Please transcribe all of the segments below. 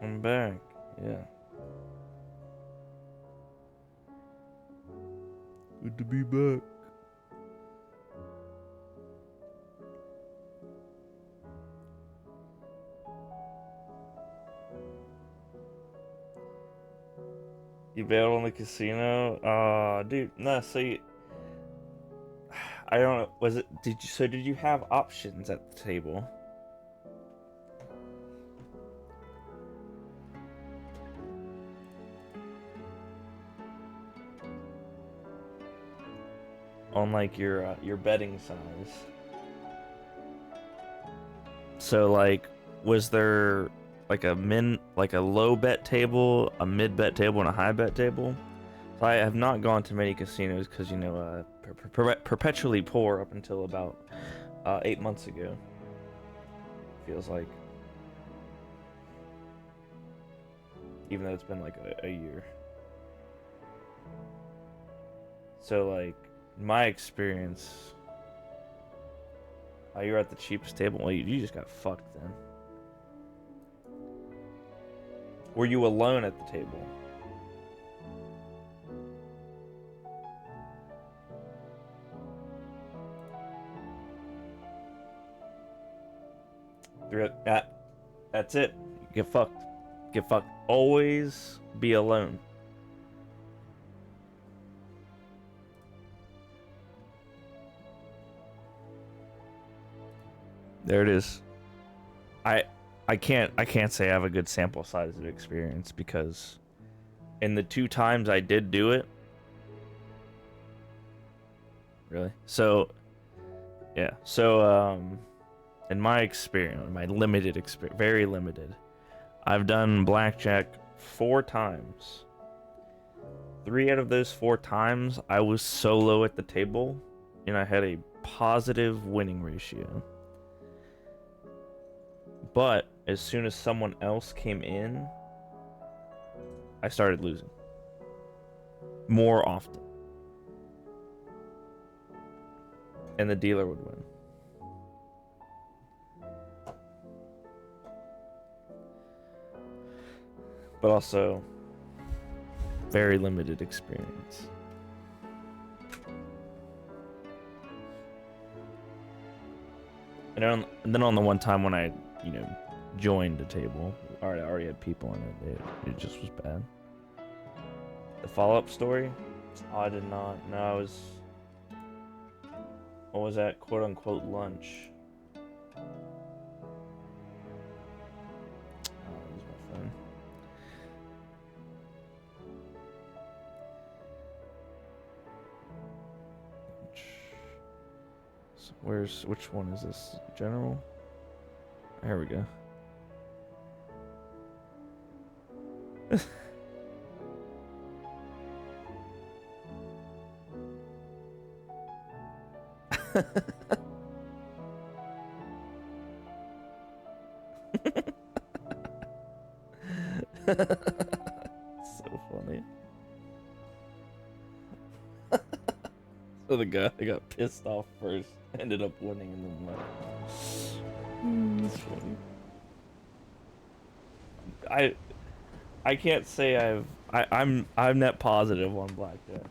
I'm back. Yeah. Good to be back. You bailed on the casino? Dude, no, see, I don't know, was it, did you have options at the table? On like your betting size. So like, was there like a low bet table, a mid bet table, and a high bet table? So I have not gone to many casinos because perpetually poor up until about 8 months ago. Feels like, even though it's been like a year. So like, my experience. Oh, you're at the cheapest table. Well, you just got fucked then. Were you alone at the table? That's it. Get fucked. Get fucked. Always be alone. There it is. I can't say I have a good sample size of experience because in the 2 times I did do it. Really? So yeah. So in my experience, my limited experience, very limited, I've done blackjack 4 times. 3 out of those 4 times I was solo at the table and I had a positive winning ratio. But as soon as someone else came in, I started losing. More often. And the dealer would win. But also, very limited experience. And then on the one time when I, joined the table, I already had people in it. It just was bad. The follow-up story? Oh, I did not. No, I was... What was that? Quote-unquote lunch. Oh, that was my phone. So which one is this? General? There we go. So funny. So the guy got pissed off first, ended up winning, and then left. That's funny. I can't say I'm net positive on blackjack.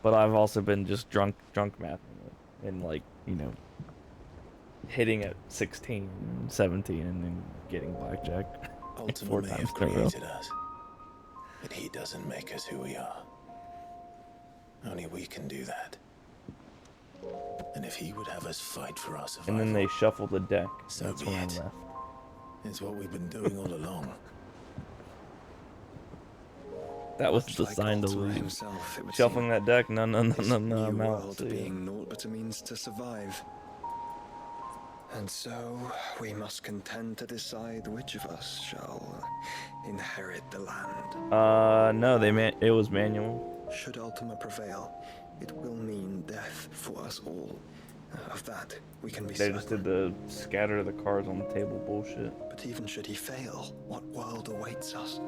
But I've also been just drunk mathing it and like, hitting at 16, 17 and then getting blackjack. Ultima 4 may times have in a row. created us, but he doesn't make us who we are. Only we can do that. And if he would have us fight for our survival... And then they shuffled the deck. So That's be when I it. left. It's what we've been doing all along. That was Much the like sign to Ultima lose. himself, it would Shuffling seem. that deck? No, This I'm new out. world See ya. being naught but a means to survive. And so we must contend to decide which of us shall inherit the land. No, it was manual. Should Ultima prevail, it will mean death for us all. Of that, we can be They certain. just did the scatter the cards on the table bullshit. But even should he fail, what world awaits us?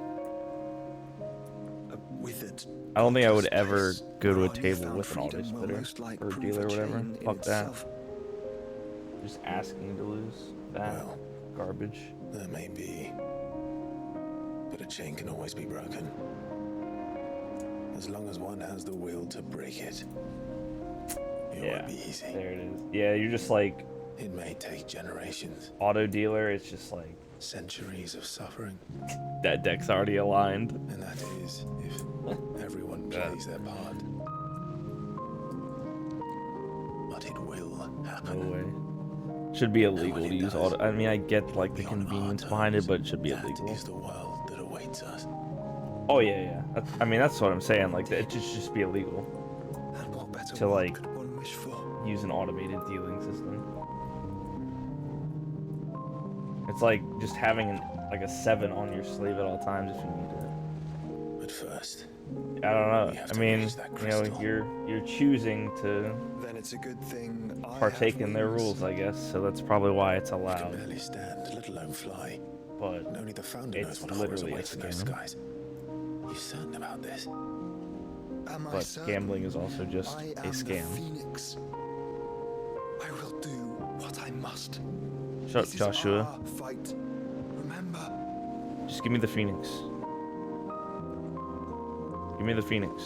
A withered, I don't think I would godless ever place go to a where our table newfound with an auto freedom will splitter most like or prove dealer a or whatever. chain in Fuck that. itself. Just asking to lose. That Well, garbage. That may be, but a chain can always be broken. As long as one has the will to break it. It won't be easy. There it is. Yeah, you're just like... It may take generations. Auto dealer, it's just like... Centuries of suffering. That deck's already aligned. And that is if everyone plays their part. But it will happen. No way. Should be illegal to use auto... I mean, I get like the convenience behind it, but it should be illegal. That is the world that awaits us. Oh yeah. I mean, that's what I'm saying. Like, it should just be illegal And what better to like could one wish for? use an automated dealing system. It's like just having like a 7 on your sleeve at all times if you need it. But first, I don't know. we have I to mean, reach that you know, crystal. you're choosing to Then it's a good thing I partake have in their wings. rules, I guess. So that's probably why it's I can allowed. barely stand, let alone fly. But And only the founder it's knows what horrors literally a await in those scam. skies. You certain about this? Am I But certain? gambling is also just I a am scam. The Phoenix. I will do what I must. Shut up, This is Joshua. our fight. Remember, Just give me the Phoenix. Give me the Phoenix.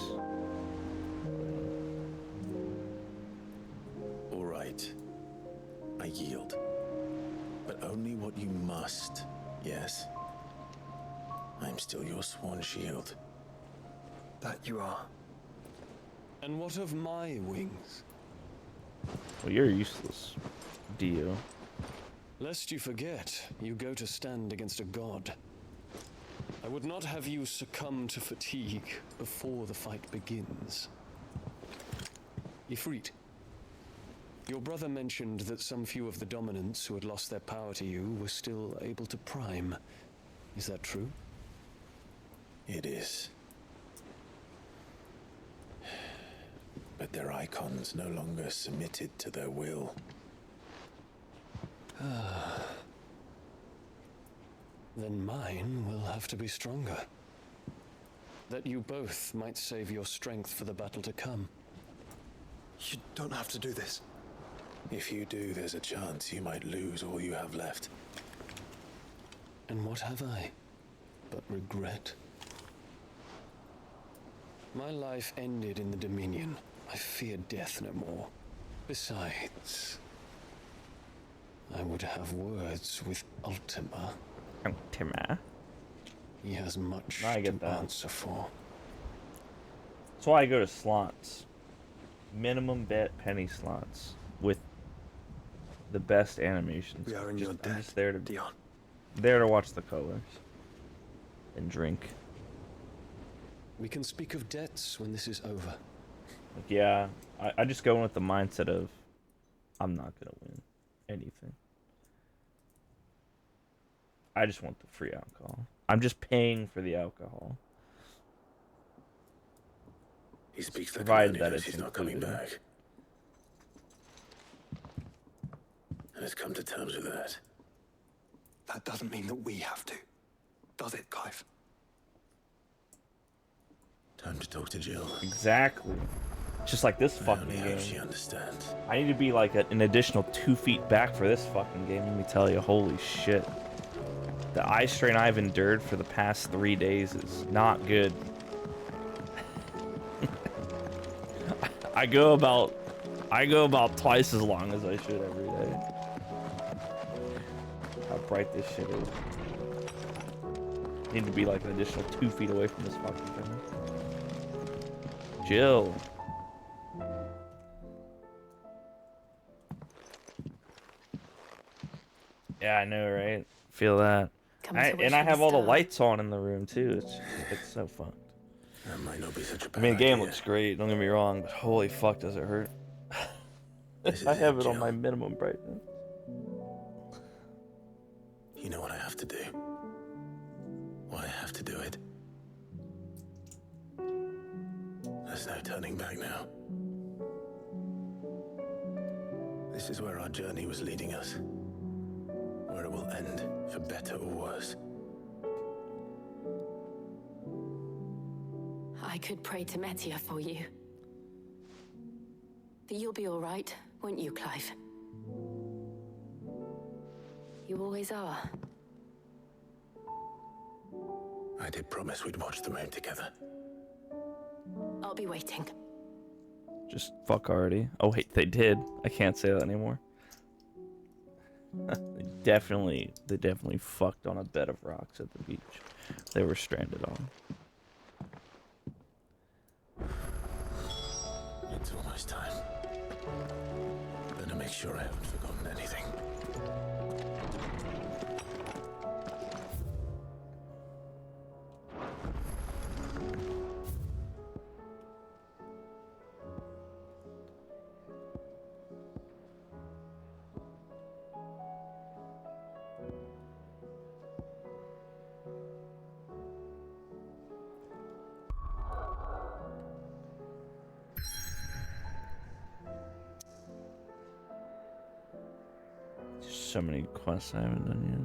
All right. I yield. But only what you must, yes? I'm still your sworn shield. that you are. And what of my wings? Well, you're useless, Dio. Lest you forget, you go to stand against a god. I would not have you succumb to fatigue before the fight begins. Ifrit, your brother mentioned that some few of the dominants who had lost their power to you were still able to prime. Is that true? It is. But their icons no longer submitted to their will. Then mine will have to be stronger. That you both might save your strength for the battle to come. You don't have to do this. If you do, there's a chance you might lose all you have left. And what have I but regret? My life ended in the Dominion. I fear death no more. Besides, I would have words with Ultima. Ultima. He has much I get to that. answer for. That's why I go to slots. Minimum bet penny slots with the best animations. We are in your I'm debt, just there to Dion. watch the colors and drink. We can speak of debts when this is over. Like, yeah, I just go in with the mindset of I'm not gonna win anything. I just want the free alcohol. I'm just paying for the alcohol. He speaks the Provided command, he that knows it's he's not coming included. back. And has come to terms with that. That doesn't mean that we have to, does it, Clive? Time to talk to Jill. Exactly. Just like this I fucking only hope she game. understands. I need to be like an additional 2 feet back for this fucking game. Let me tell you, holy shit. The eye strain I've endured for the past 3 days is not good. I go about twice as long as I should every day. How bright this shit is. Need to be like an additional 2 feet away from this fucking thing. Jill. Yeah, I know, right? Feel that. And I have all the lights on in the room too. It's so fucked. That might not be such a I bad mean, the game idea. looks great. Don't get me wrong, but holy fuck, does it hurt? This is I have it, it on Jill. my minimum brightness. You know what I have to do. Why I have to do it. There's no turning back now. This is where our journey was leading us. Where it will end, for better or worse. I could pray to Metia for you. But you'll be all right, won't you, Clive? You always are. I did promise we'd watch the moon together. I'll be waiting. Just fuck already. Oh wait, they did. I can't say that anymore. They definitely fucked on a bed of rocks at the beach they were stranded on. It's almost time. Better make sure I haven't forgotten anything. So many quests I haven't done yet.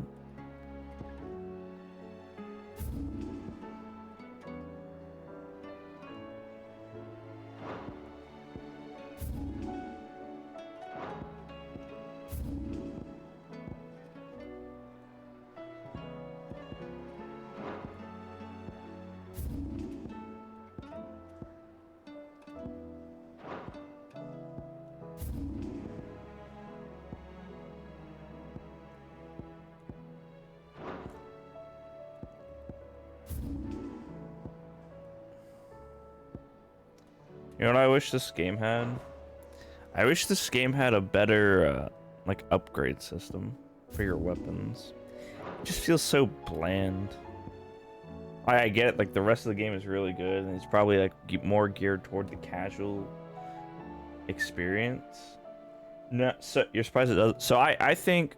You know what I wish this game had? I wish this game had a better, like, upgrade system for your weapons. It just feels so bland. I get it, like, the rest of the game is really good, and it's probably, like, more geared toward the casual experience. No, so you're surprised it does. So I think,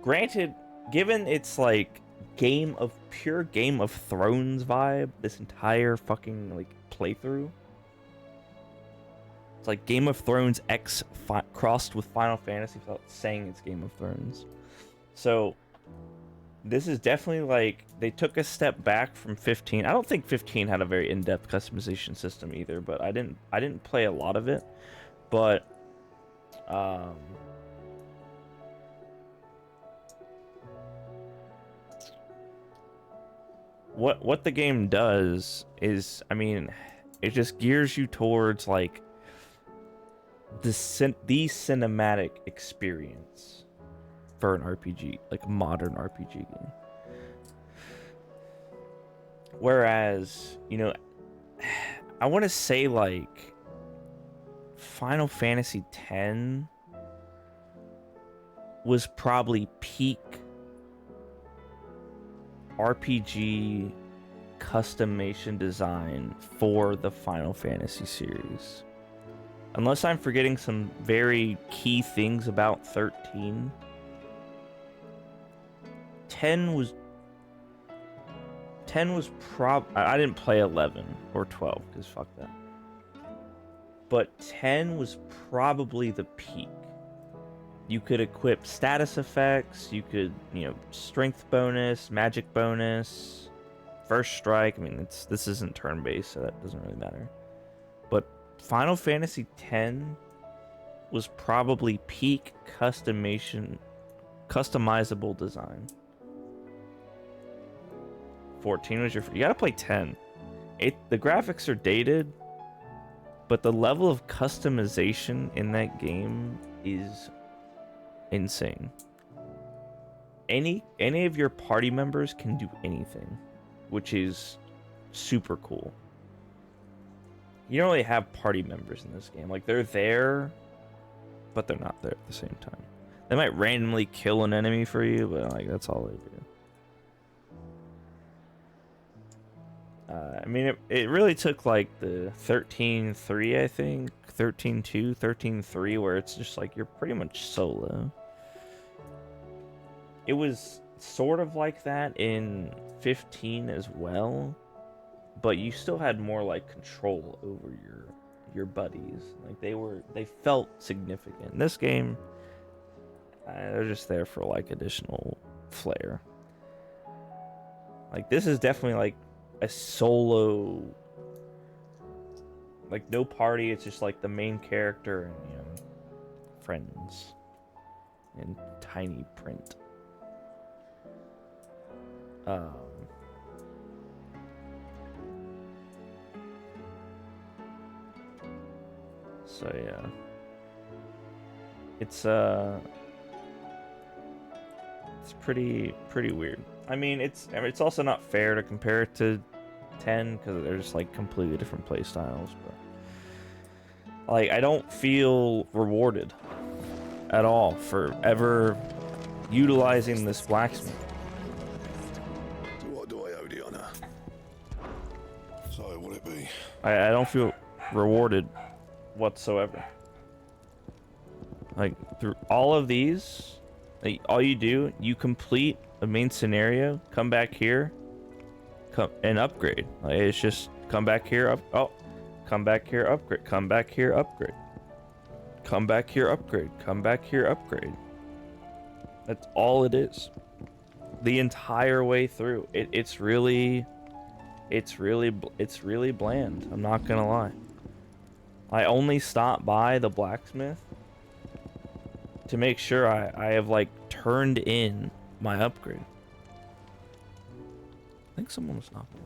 granted, given its, like, pure Game of Thrones vibe, this entire fucking, like, playthrough, it's like Game of Thrones crossed with Final Fantasy without saying it's Game of Thrones. So this is definitely like they took a step back from 15. I don't think 15 had a very in-depth customization system either, but I didn't play a lot of it. But what the game does is, I mean, it just gears you towards like the cinematic experience for an RPG, like a modern RPG game. Whereas, you know, I want to say like Final Fantasy X was probably peak RPG customization design for the Final Fantasy series. Unless I'm forgetting some very key things about 13. 10 was I didn't play 11 or 12 because fuck that. But 10 was probably the peak. You could equip status effects, you could, you know, strength bonus, magic bonus, first strike. I mean, this isn't turn-based, so that doesn't really matter. But Final Fantasy X was probably peak customizable design. 14 was you gotta play 10. The graphics are dated, but the level of customization in that game is insane. Any of your party members can do anything, which is super cool. You don't really have party members in this game. Like, they're there, but they're not there at the same time. They might randomly kill an enemy for you, but like that's all they do. I mean, it really took like the 13.3, I think, 13.2, 13.3, where it's just like you're pretty much solo. It was sort of like that in 15 as well, but you still had more like control over your buddies. Like they felt significant. In this game, they're just there for like additional flair. Like this is definitely like a solo, like no party. It's just like the main character and, you know, friends in tiny print. So yeah, it's pretty weird. I mean, it's also not fair to compare it to 10 because there's like completely different play styles, but like I don't feel rewarded at all for ever utilizing this blacksmith. To what do I owe the honor? So, what it be? I don't feel rewarded whatsoever. Like through all of these, like, all you do, you complete a main scenario, come back here, come and upgrade. Like, it's just come back here, come back here, upgrade, come back here, upgrade, come back here, upgrade, come back here, upgrade. That's all it is. The entire way through. It's really bland. I'm not gonna lie. I only stop by the blacksmith to make sure I have like turned in my upgrade. I think someone was knocking.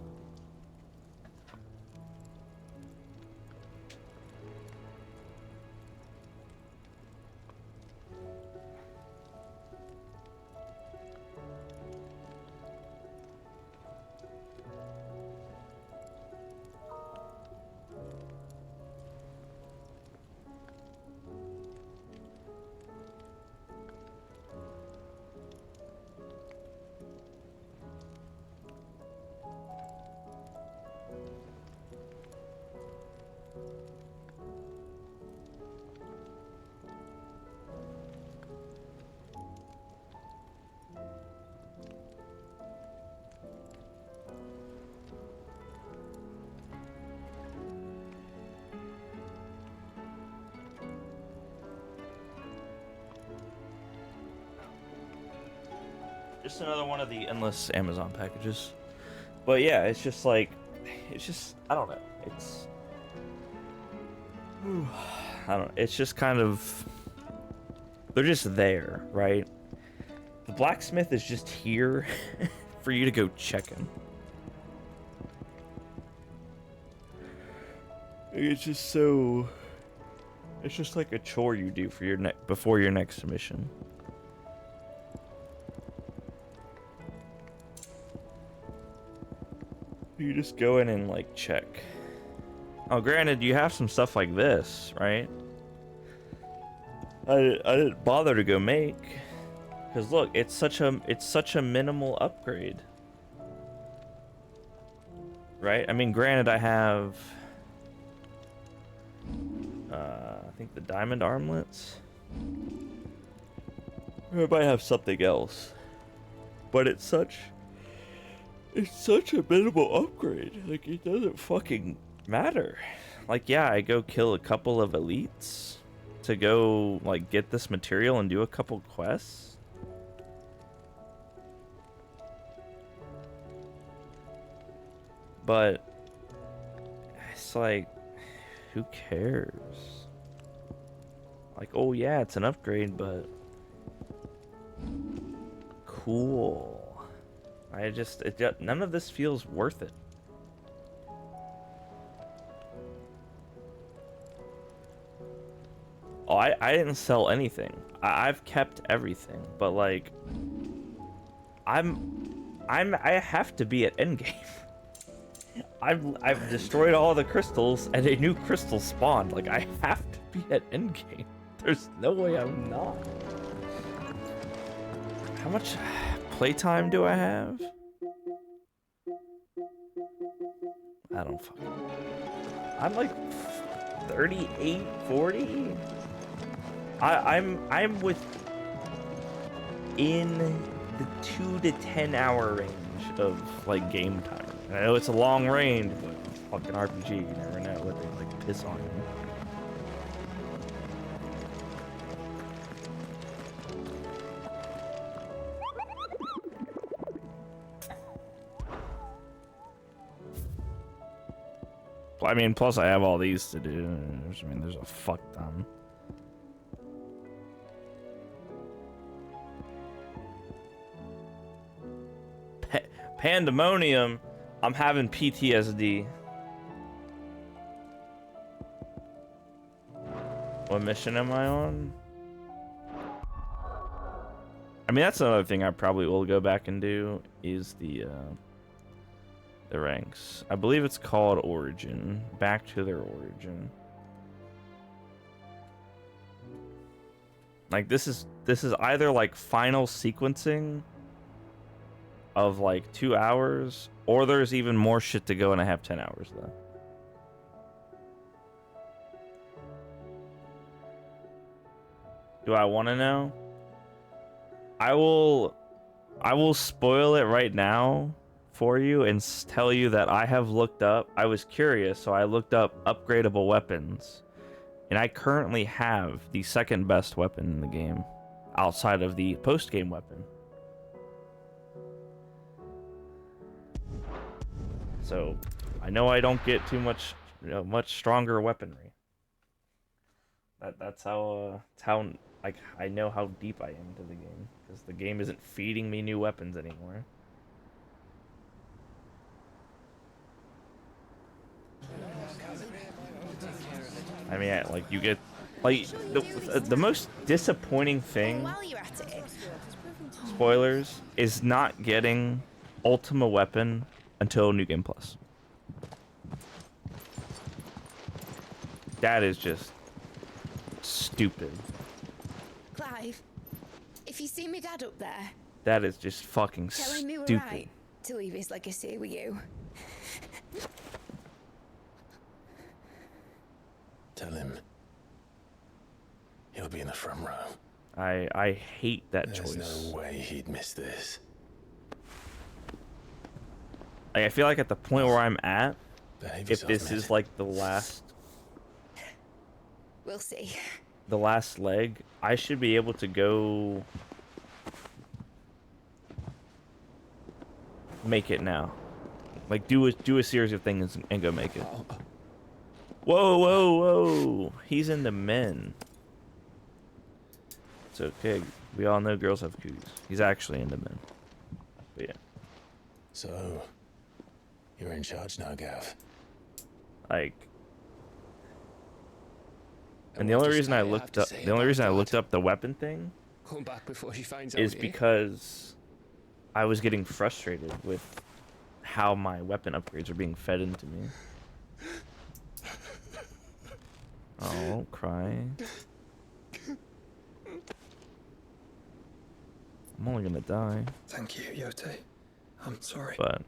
Just another one of the endless Amazon packages. But yeah, it's just like, I don't know. I don't know. It's just kind of, they're just there, right? The blacksmith is just here for you to go check him. It's just so, it's just like a chore you do for your before your next mission. You just go in and like check. Oh, granted, you have some stuff like this, right? I didn't bother to go make, because look, it's such a minimal upgrade, right? I mean, granted, I have I think the diamond armlets. I might have something else, but it's such a minimal upgrade. Like, it doesn't fucking matter. Like, yeah, I go kill a couple of elites to go, like, get this material and do a couple quests. But it's like, who cares? Like, oh yeah, it's an upgrade, but cool. None of this feels worth it. Oh, I didn't sell anything. I've kept everything, but like, I have to be at endgame. I've destroyed all the crystals and a new crystal spawned. Like, I have to be at endgame. There's no way I'm not. How much playtime do I have? I don't fucking know. I'm like 38, 40. I'm in the 2 to 10 hour range of like game time. And I know it's a long range, but fucking RPG, you never know what they like piss on you. I mean, plus I have all these to do. I mean, there's a fuck ton. Pandemonium. I'm having PTSD. What mission am I on? I mean, that's another thing I probably will go back and do is the ranks. I believe it's called Origin. Back to their origin. Like this is either like final sequencing of like 2 hours, or there's even more shit to go and I have 10 hours left. Do I want to know? I will spoil it right now for you and tell you that I have looked up. I was curious, so I looked up upgradable weapons. And I currently have the second best weapon in the game, outside of the post-game weapon. So, I know I don't get too much, much stronger weaponry. That's how like I know how deep I am into the game, because the game isn't feeding me new weapons anymore. I mean, like you get, like the most disappointing thing, While you're at it, spoilers, is not getting Ultima Weapon until New Game Plus. That is just stupid. Clive, if you see me dad up there, That is just fucking tell him we were stupid. right to leave his legacy with you. Tell him he'll be in the front row. I hate that There's choice. no way he'd miss this. Like, I feel like at the point where I'm at, Behave if yourself, this mate. is like the last We'll see. leg, I should be able to go make it now. Like do a series of things and go make it. Whoa, whoa, whoa! He's into men. It's okay. We all know girls have cooties. He's actually into men. But yeah, So, you're in charge now, Gav. like. And the only reason I looked up the weapon thing Come back before she finds is out. eh? because I was getting frustrated with how my weapon upgrades are being fed into me. Oh, don't cry. I'm only gonna die, Thank you, Yote. I'm sorry. but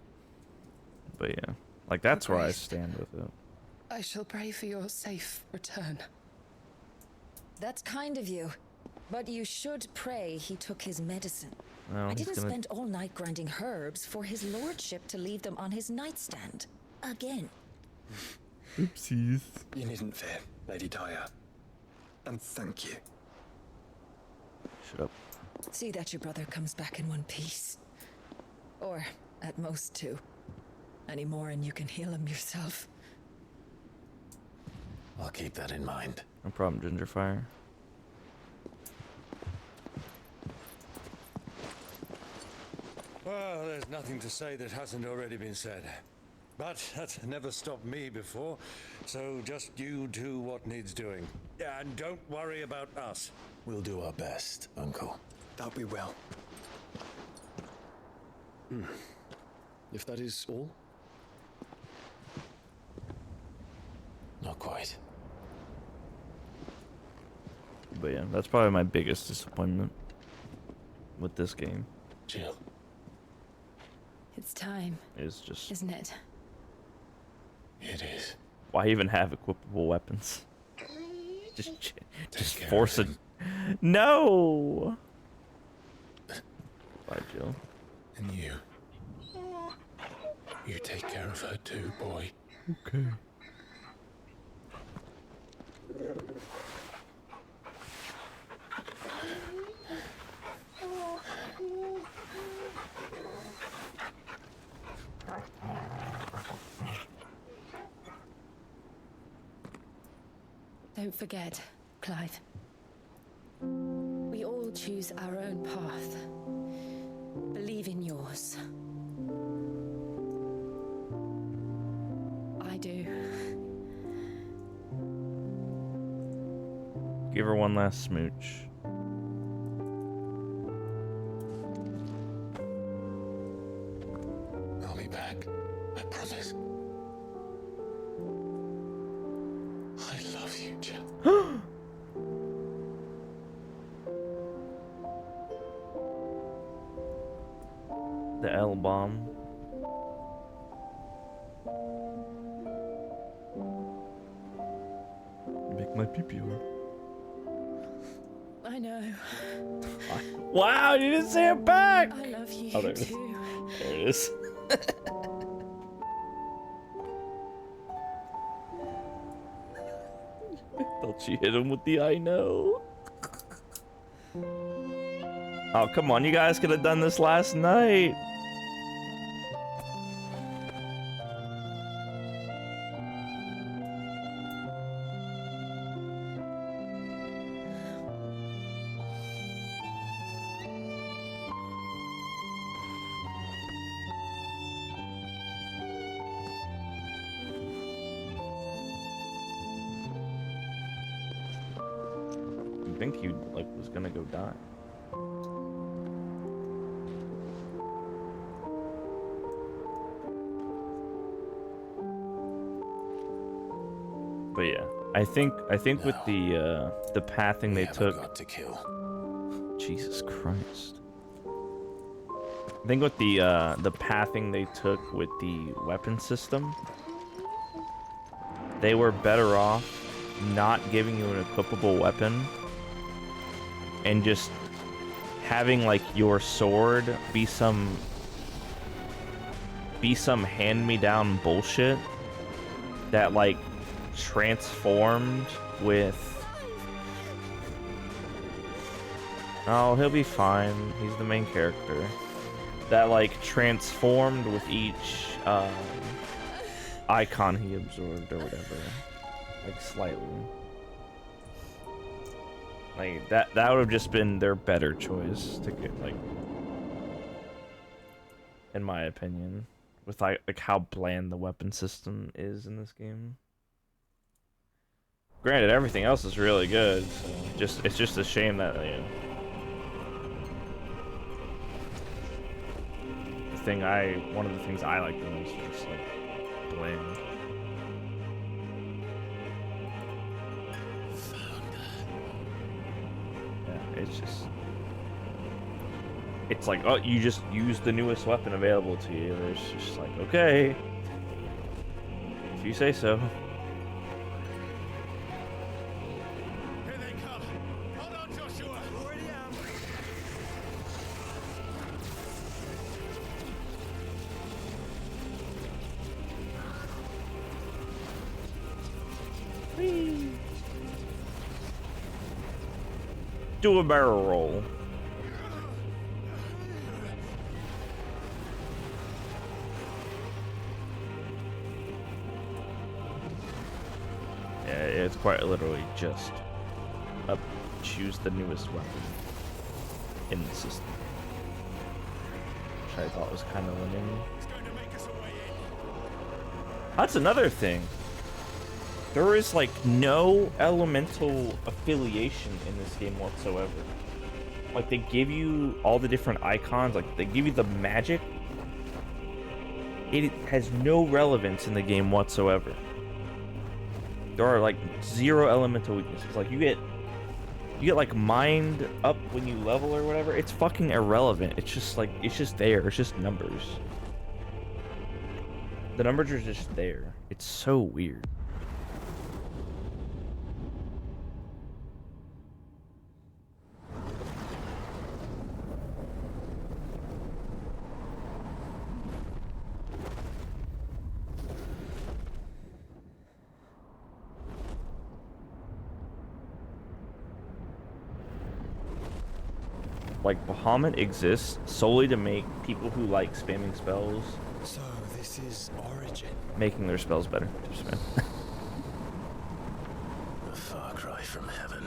yeah, like that's where I stand with it. I shall pray for your safe return. That's kind of you. But you should pray he took his medicine. No, I he's didn't gonna. spend all night grinding herbs for his lordship to leave them on his nightstand. Again. Oopsies. You needn't fear, Lady Daya. And thank you. Shut up. See that your brother comes back in one piece. Or, at most, two. Any more and you can heal him yourself. I'll keep that in mind. No problem, Gingerfire. Well, there's nothing to say that hasn't already been said. But that's never stopped me before, so just you do what needs doing. And don't worry about us. We'll do our best, Uncle. That we will. If that is all, Not quite. But yeah, that's probably my biggest disappointment with this game. Jill. It's time, Is just isn't it? It is. why even have equipable weapons? Just care force of it. No. Bye, Jill. And you. You take care of her too, boy. Okay. Don't forget, Clive. We all choose our own path. Believe in yours. I do. Give her one last smooch. I'll be back. I promise. I love you, Jill. The L bomb. Make my pee pee work. I know. Wow, you didn't say it back! I love you Oh, there it is. too. There it is. Thought she hit him with the I know. Oh, come on, you guys could have done this last night. I think he like was gonna go die. But yeah, I think with the pathing they took. Got to kill. Jesus Christ. I think with the pathing they took with the weapon system, they were better off not giving you an equipable weapon and just having like your sword be some hand-me-down bullshit that like transformed with... Oh, he'll be fine. He's the main character. That like transformed with each icon he absorbed or whatever. Like slightly. Like that would have just been their better choice to get, like, in my opinion, with like how bland the weapon system is in this game. Granted, everything else is really good. So it's just a shame that, you know, one of the things I like the most is just like bland. It's like, oh, you just use the newest weapon available to you. It's just like, okay, if you say so. Here they come. Hold on, Joshua. Already am. Whee. Do a barrel roll. Yeah, it's quite literally just choose the newest weapon in the system, which I thought was kind of limiting. That's another thing. There is like no elemental affiliation in this game whatsoever. Like they give you all the different icons, like they give you the magic. It has no relevance in the game whatsoever. There are like zero elemental weaknesses. Like you get like mind up when you level or whatever. It's fucking irrelevant. It's just like, it's just there. It's just numbers. The numbers are just there. It's so weird. Like, Bahamut exists solely to make people who like spamming spells, So this is Origin. making their spells better. Just spam. A far cry from heaven.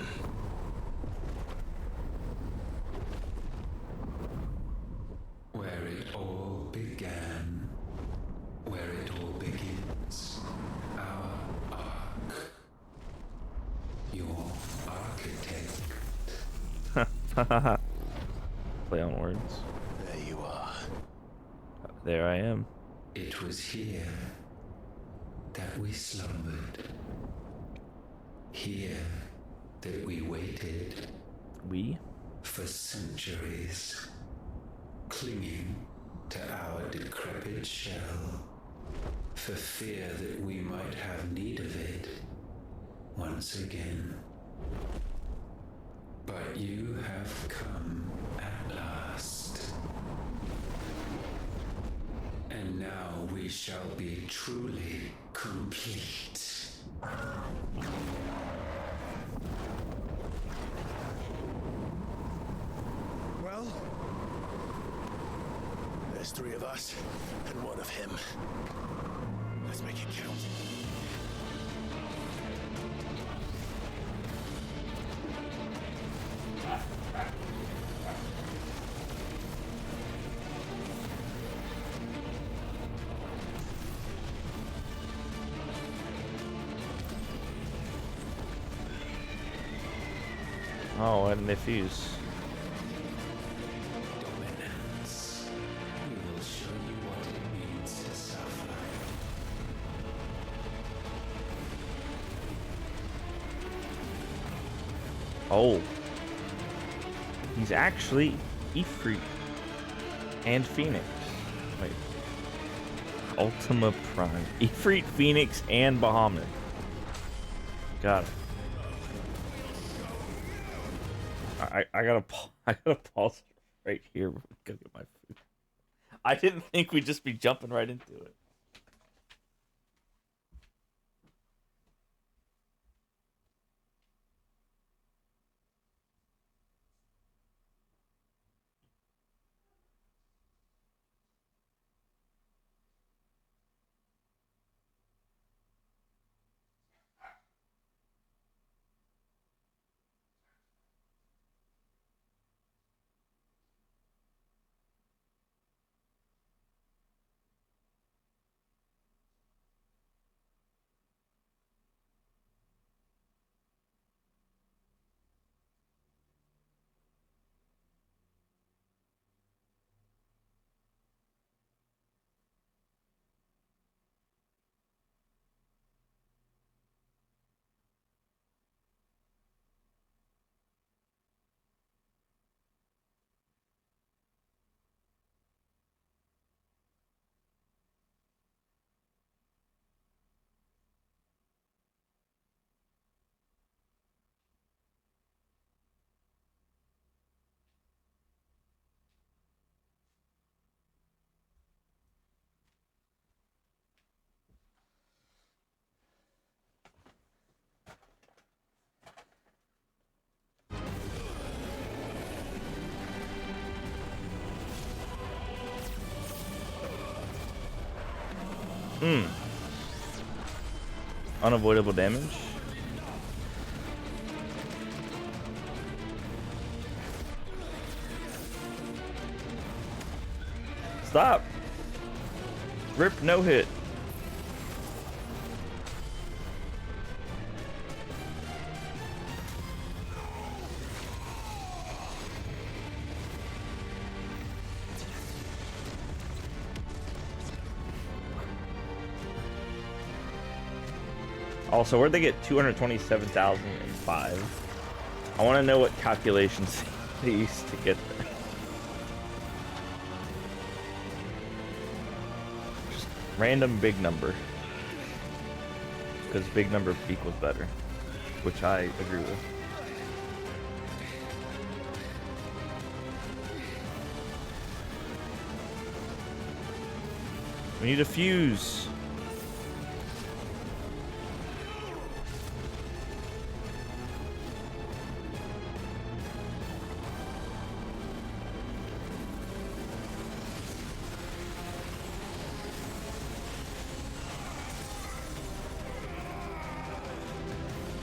Where it all began, where it all begins, our arc. Your architect. Hahaha. Play on words. There you are. There I am. It was here that we slumbered. Here that we waited. We? For centuries, clinging to our decrepit shell, for fear that we might have need of it once again. But you have come at last. And now we shall be truly complete. Well, there's 3 of us and 1 of him. Let's make it count. Oh, why didn't they fuse? Dominance. We will show you what it means to suffer. Oh. He's actually Ifrit and Phoenix. Wait. Ultima Prime. Ifrit, Phoenix, and Bahamut. Got it. I gotta pause right here. Go get my food. I didn't think we'd just be jumping right into it. Unavoidable damage. Stop. Rip no hit. Also, where'd they get 227,005? I want to know what calculations they used to get there. Just random big number. Because big number equals better. Which I agree with. We need a fuse.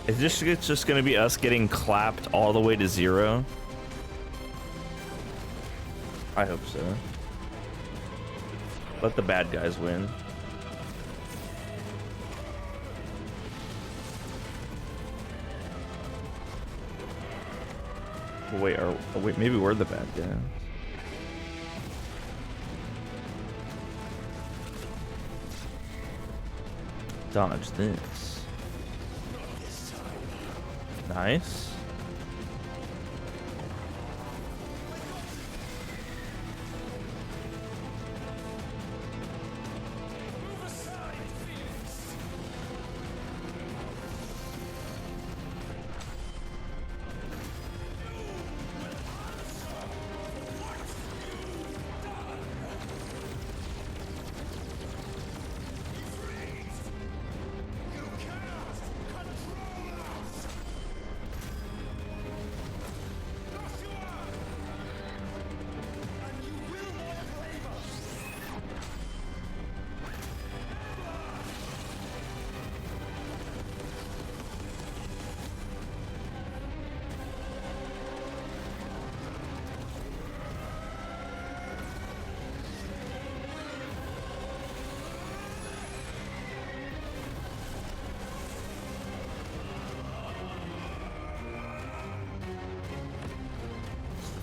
Is this just gonna be us getting clapped all the way to 0? I hope so. Let the bad guys win. Wait, wait, maybe we're the bad guys. Dodge this. Nice.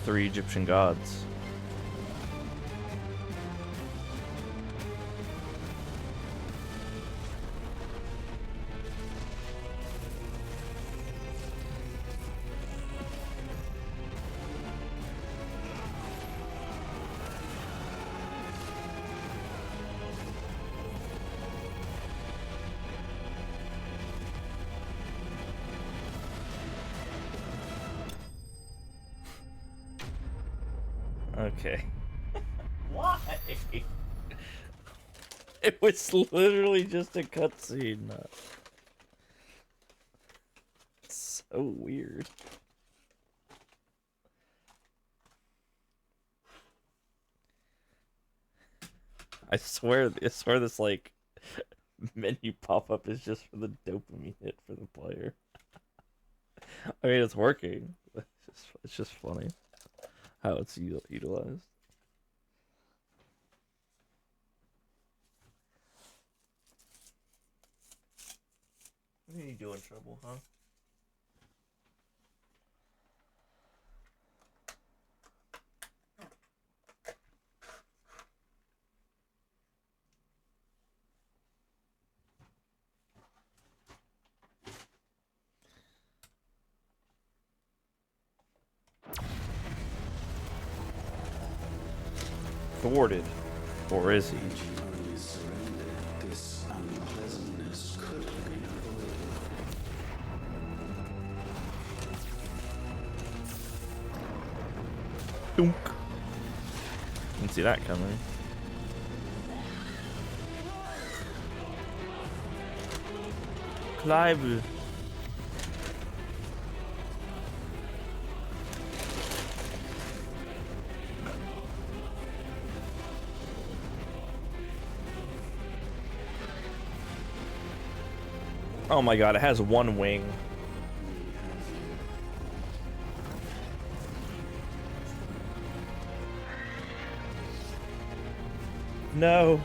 Three Egyptian gods. Okay. Why? It was literally just a cutscene. It's so weird. I swear this like menu pop-up is just for the dopamine hit for the player. I mean, it's working. It's just funny how it's utilized. What are you doing, Trouble, huh? Thwarted, or is he? This unpleasantness could have been avoided. Dunk. Didn't see that coming. Clive. Oh my god, it has one wing. No.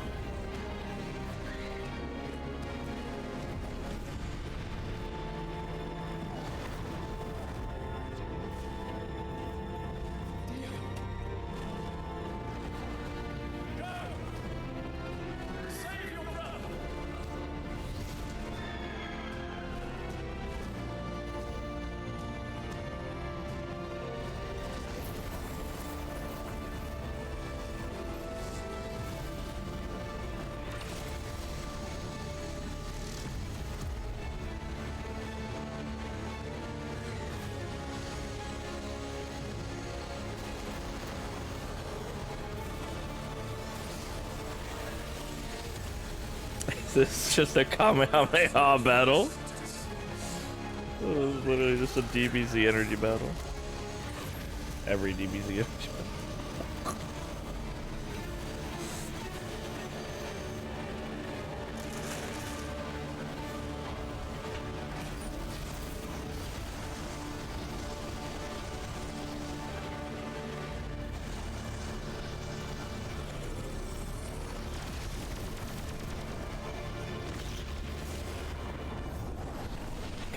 This is just a Kamehameha battle. It was literally just a DBZ energy battle. Every DBZ energy battle.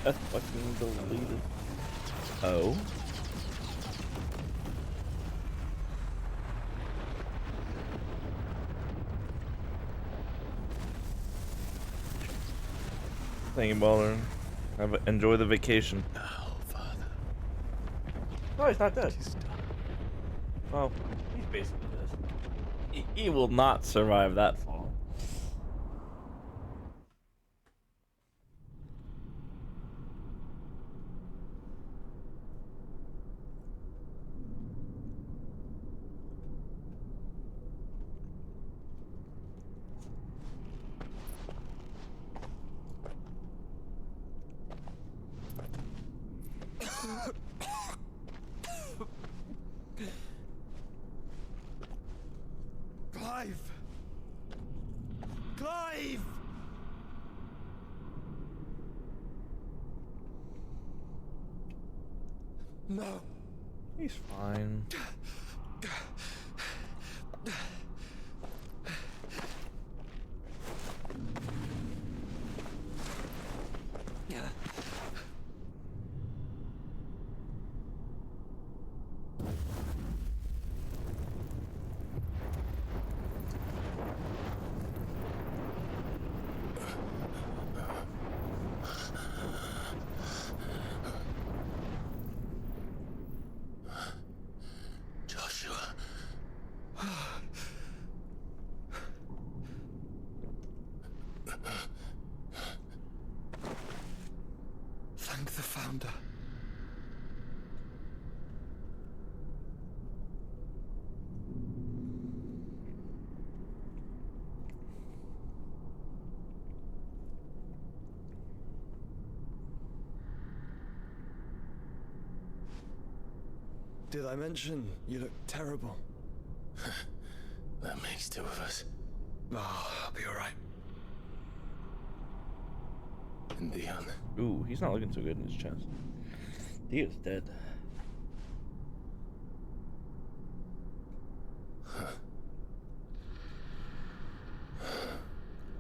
Got fucking deleted. Oh. Thank you, Baldur. Enjoy the vacation. Now, Father. No, he's not dead. It is done. Well, he's basically dead. He will not survive that fall. Clive! Clive! No. He's fine. Joshua. Thank the Founder. Did I mention you look terrible? That makes two of us. Oh, I'll be alright. And Dion. Ooh, he's not looking so good in his chest. He is dead.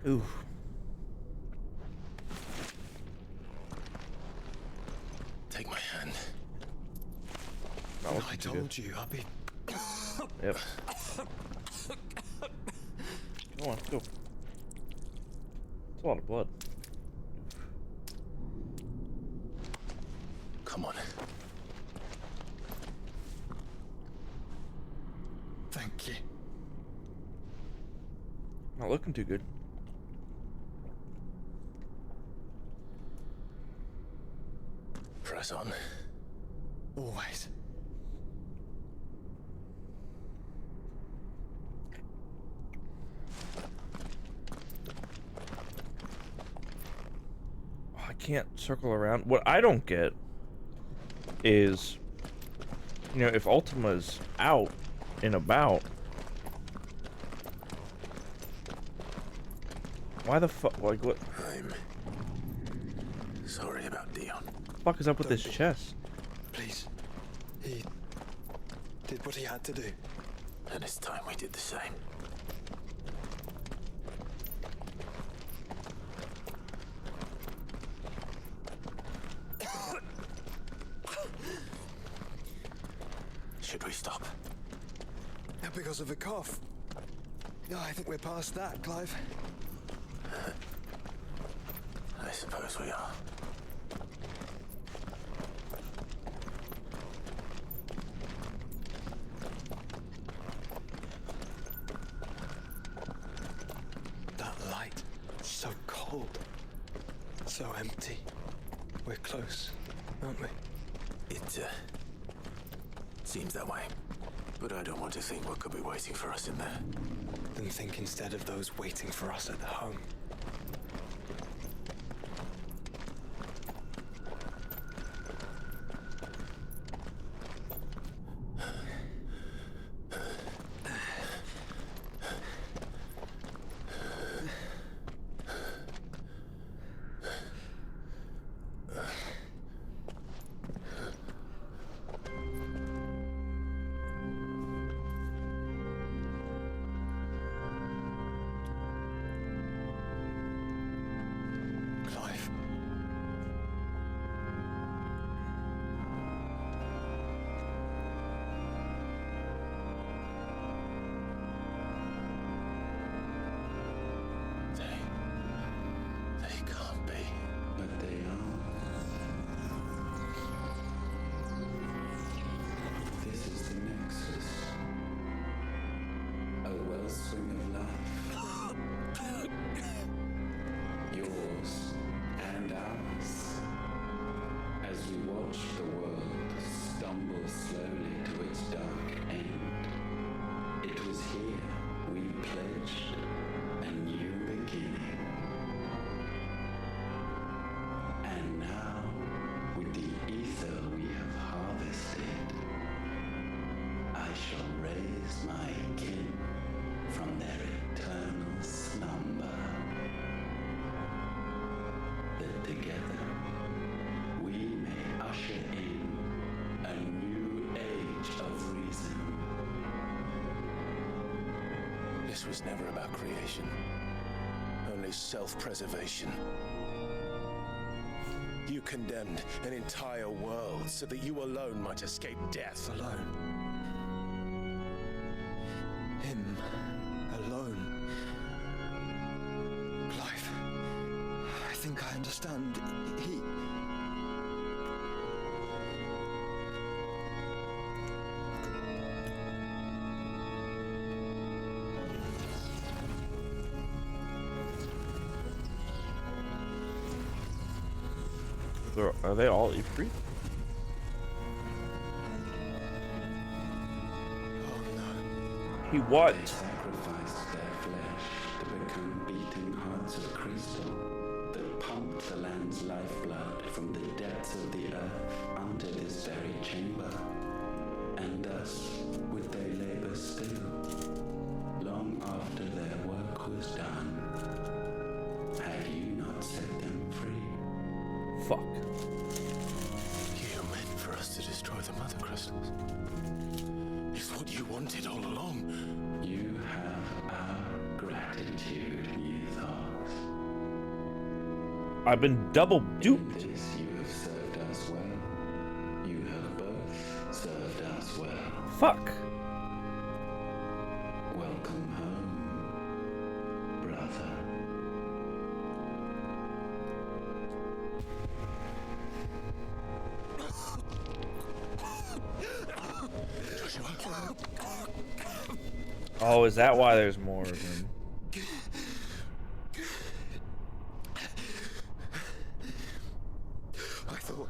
Ooh. Take my hand. Not looking I too told good. you, I'll be... Yep. Go on, go. It's a lot of blood. Come on. Thank you. Not looking too good. Press on. Always. Oh, I can't circle around. What I don't get is, you know, if Ultima's out and about, why the fuck? Like, what I'm sorry about Dion. the fuck is up with Don't this be. chest? Please. He did what he had to do. And it's time we did the same. Should we stop? Because of the cough. No, I think we're past that, Clive. I suppose we are. That light, so cold. So empty. We're close, aren't we? It seems that way. But I don't want to think what could be waiting for us in there. Then think instead of those waiting for us at the home. shall raise my kin from their eternal slumber, that together we may usher in a new age of reason. This was never about creation, only self-preservation. You condemned an entire world so that you alone might escape death. Alone. Him alone. Clive, I think I understand. He... Are they all Ifrit? Oh no. He what? They sacrificed their flesh to become beating hearts of crystal that pumped the land's lifeblood from the depths of the earth unto this very chamber. And thus would they labor still, long after their work was done, had you not set them free. Fuck. You meant for us to destroy the mother crystals. It's what you wanted all along. You have our gratitude, Mythos. I've been double duped. In this you have served us well. You have both served us well. Fuck. Welcome home, brother. Oh, is that why there's more of him? I thought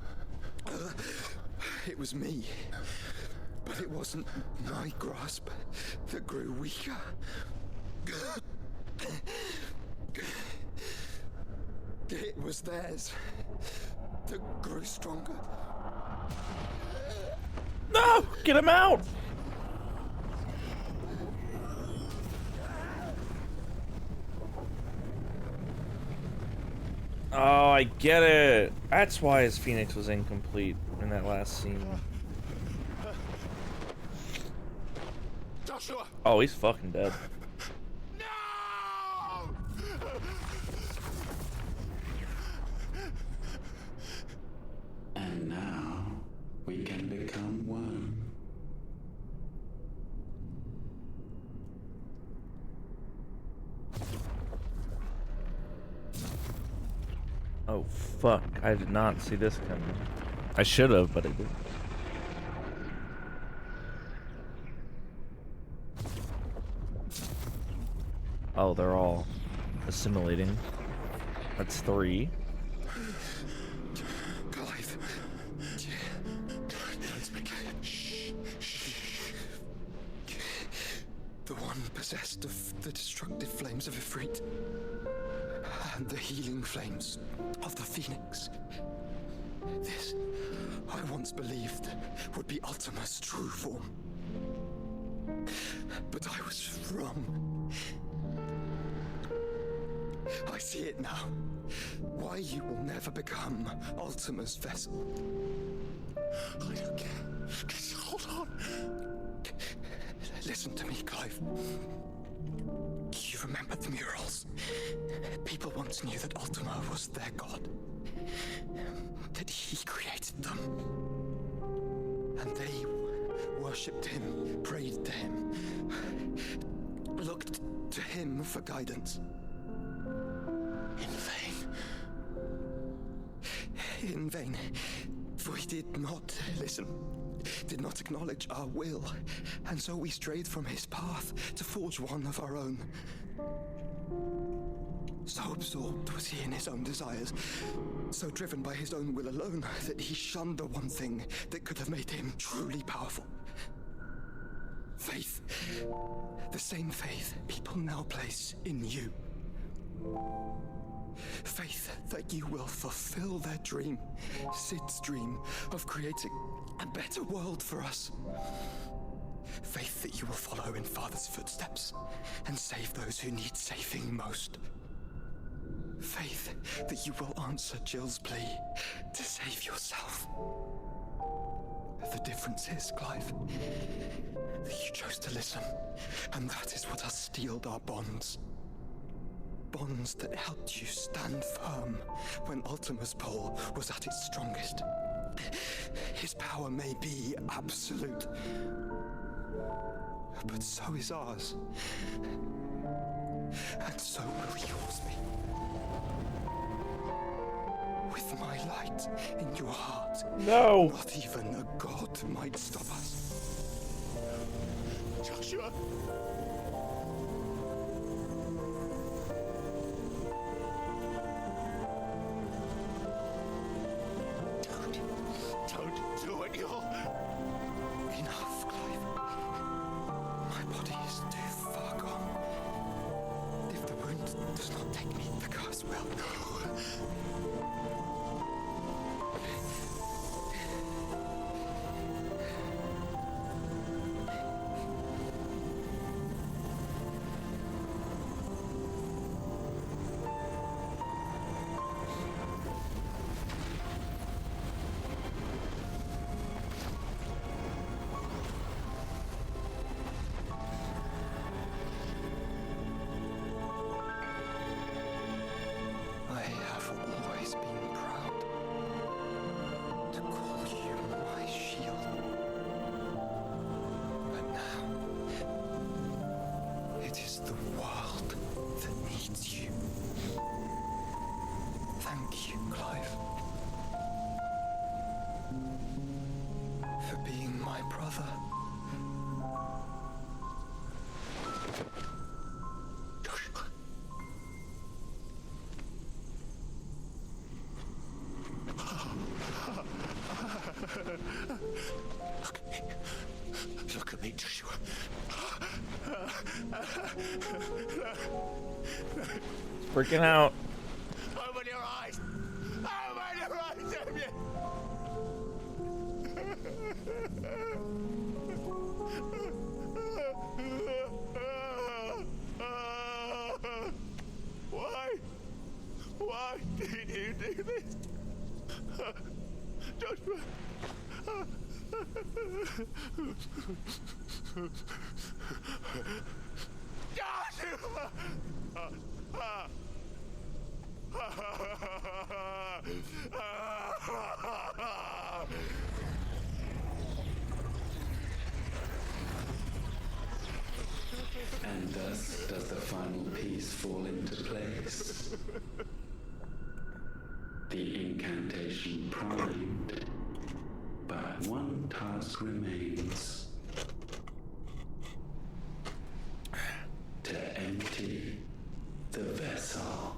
it was me, but it wasn't my grasp that grew weaker. It was theirs that grew stronger. No! Get him out! Oh, I get it. That's why his Phoenix was incomplete in that last scene. Joshua! Oh, he's fucking dead. No! And now we can become one. Oh, fuck. I did not see this coming. I should have, but I didn't. Oh, they're all assimilating. That's 3. Clive. Don't speak. Shh. The one possessed of the destructive flames of Ifrit. And the healing flames of the Phoenix. This, I once believed, would be Ultima's true form. But I was wrong. I see it now. Why you will never become Ultima's vessel. I don't care. Just hold on. Listen to me, Clive. You remember the murals? People once knew that Ultima was their god. That he created them. And they worshipped him, prayed to him, looked to him for guidance. In vain. In vain. We did not listen, did not acknowledge our will, and so we strayed from his path to forge one of our own. So absorbed was he in his own desires, so driven by his own will alone, that he shunned the one thing that could have made him truly powerful. Faith. The same faith people now place in you. Faith that you will fulfill their dream, Sid's dream of creating a better world for us. Faith that you will follow in Father's footsteps and save those who need saving most. Faith that you will answer Jill's plea to save yourself. The difference is, Clive, that you chose to listen, and that is what has steeled our bonds. Bonds that helped you stand firm when Ultima's pull was at its strongest. His power may be absolute, but so is ours. And so will yours be. With my light in your heart, no, not even a god might stop us. Joshua! Don't do it, you'll... Enough, Clive. My body is too far gone. If the wound does not take me, the curse will. I have always been proud to call you my shield. But now, it is the world that needs you. Thank you, Clive, for being my brother. Look at me, Joshua. freaking out. Open your eyes! Open your eyes, Damien! Why did you do this? Joshua! Joshua! And thus does the final piece fall into place. The incantation primed, but one task remains. To empty the vessel.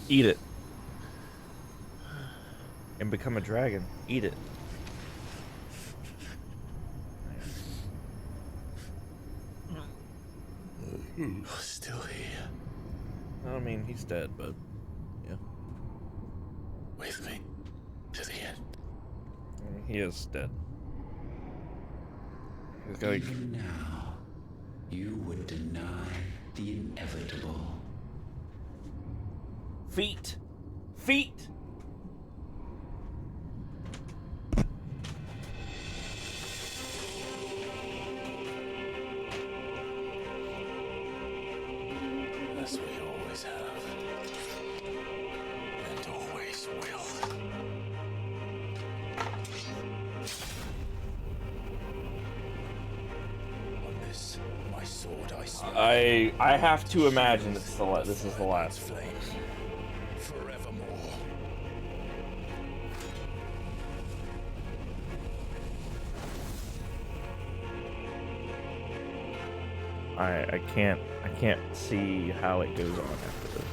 Eat it. And become a dragon. Eat it. Still here. I mean, he's dead, but yeah. With me. To the end. I mean, he is dead. He's got Even now, you would deny the inevitable. feet. Feet. As we always have. And always will. On this, my sword I I have to imagine this is the last flame. Forevermore. I can't see how it goes on after this.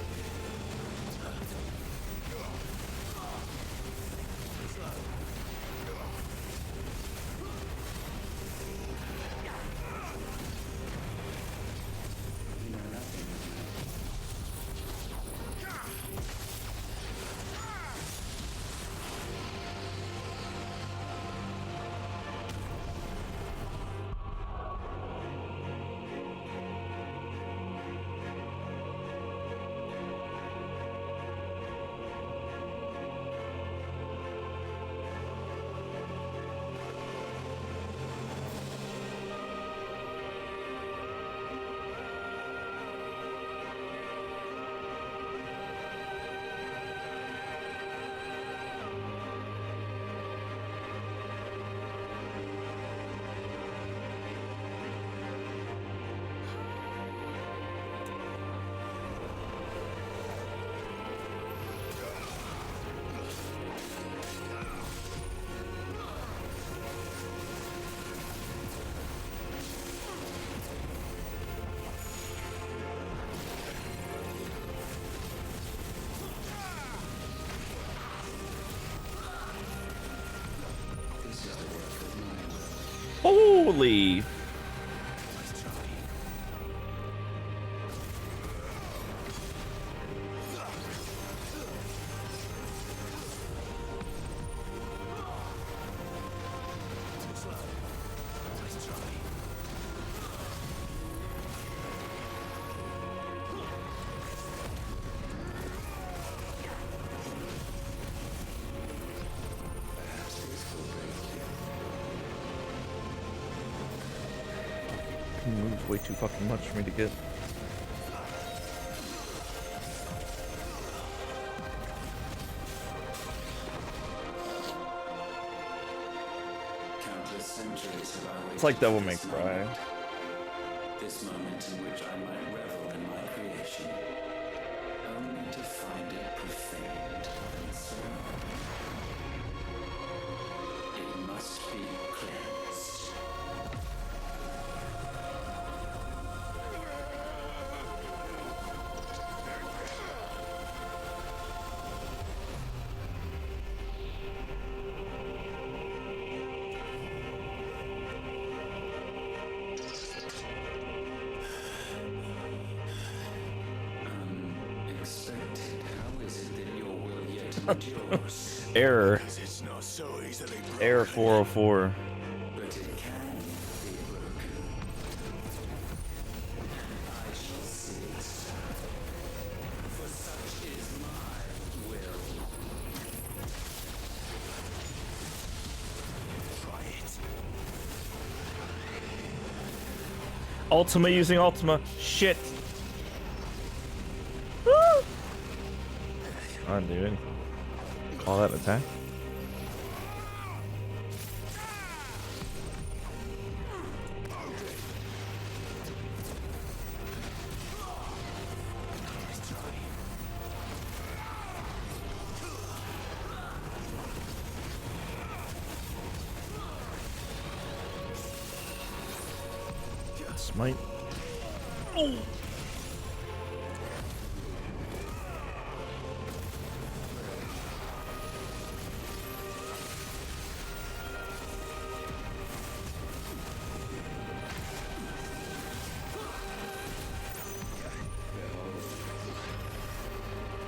Holy! Moves way too fucking much for me to get. It's like Devil May Cry. This moment in which I might revel in my creation, only to find it profaned and so it must be cleansed. Error. It's not so easily broken. Error 404. But it can be broken. I shall see it. For such is my will. Try it. Ultima using Ultima. Shit. Woo! Come on, dude. Call that an attack? Smite. Oh!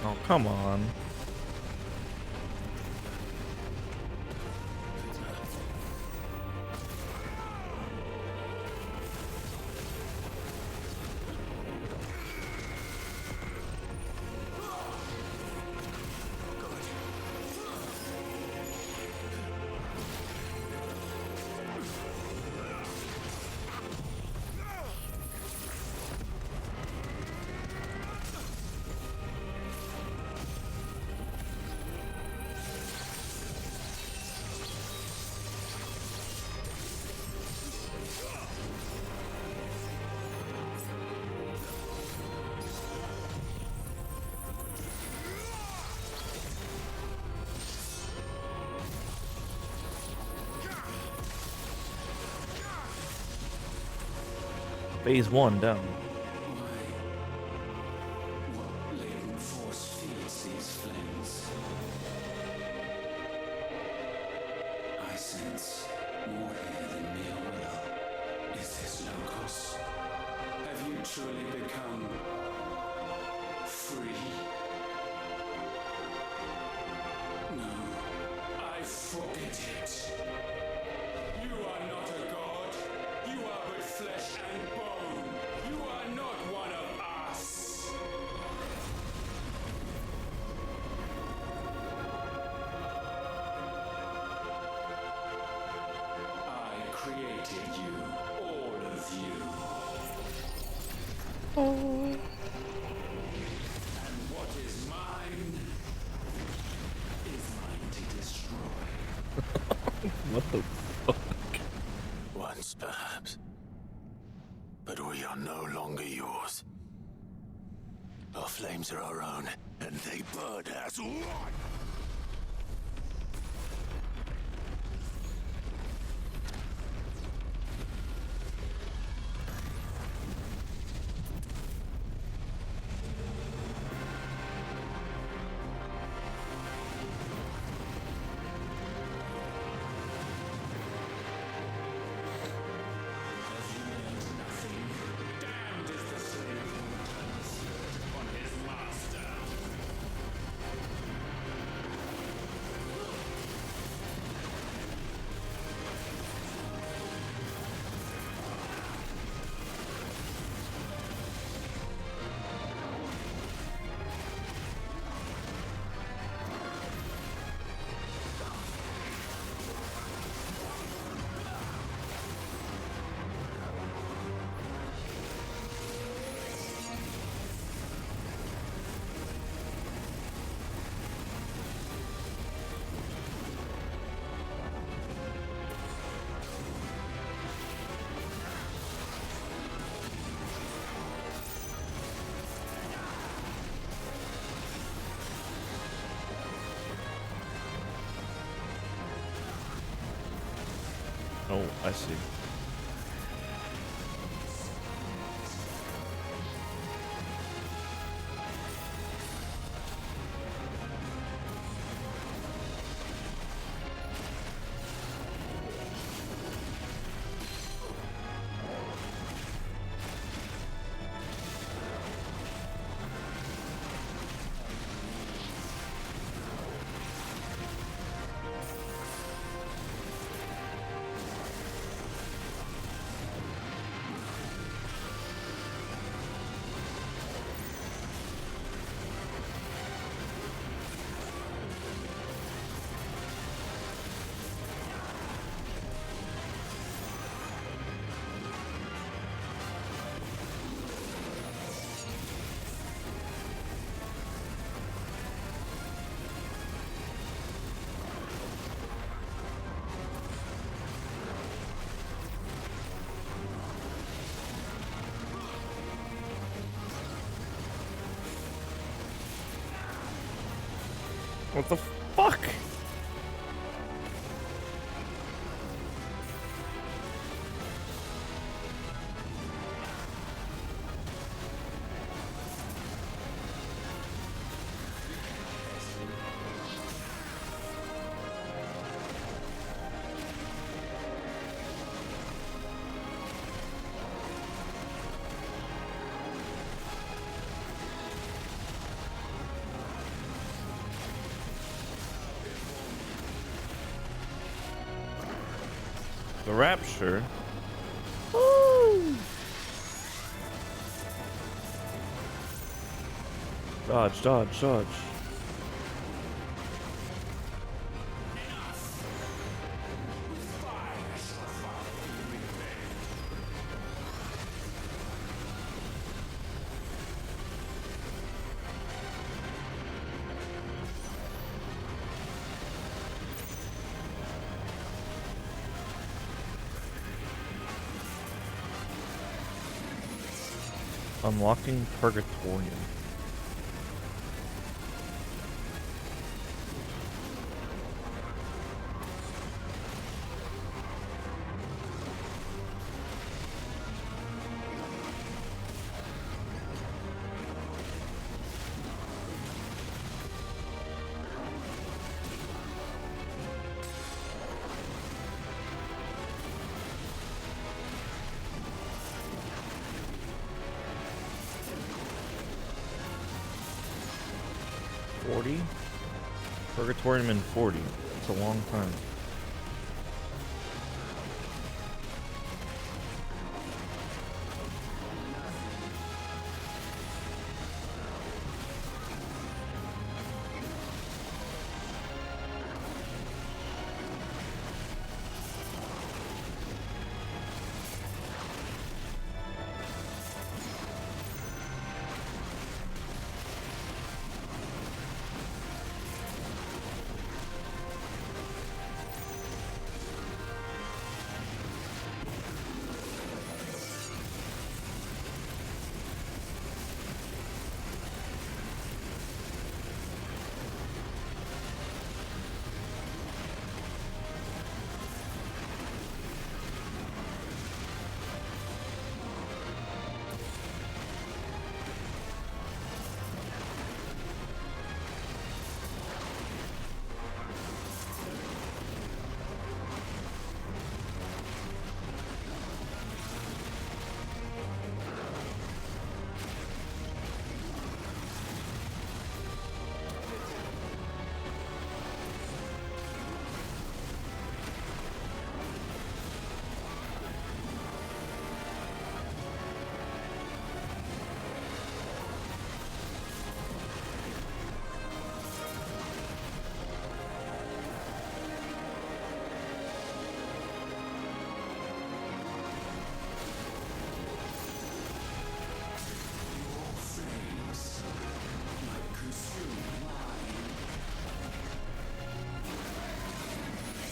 Oh, come on. Phase 1 done. What latent force feeds these flames? I sense more here than mere will. Is this Logos? Have you truly become free? No, I forget it. You are not a god. You are but flesh and bone. You are not one of us. I created you, all of you. And what is mine is mine to destroy. What the fuck? Once, perhaps. But we are no longer yours. Our flames are our own, and they burn as one! Damned is the slave who turns on his master. Oh, I see. What the fuck? The Rapture. Woo! Dodge, dodge, dodge. Unlocking Purgatorium. 40? Purgatorium in 40. It's a long time.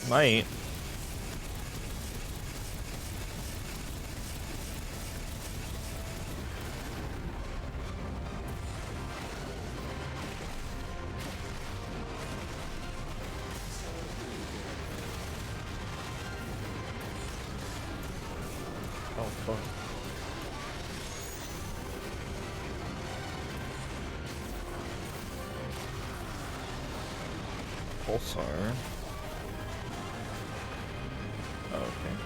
Might. Oh, fuck. Pulsar. Oh, okay.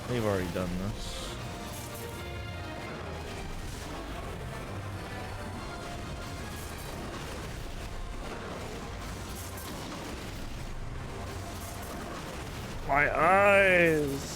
They've already done this. My eyes!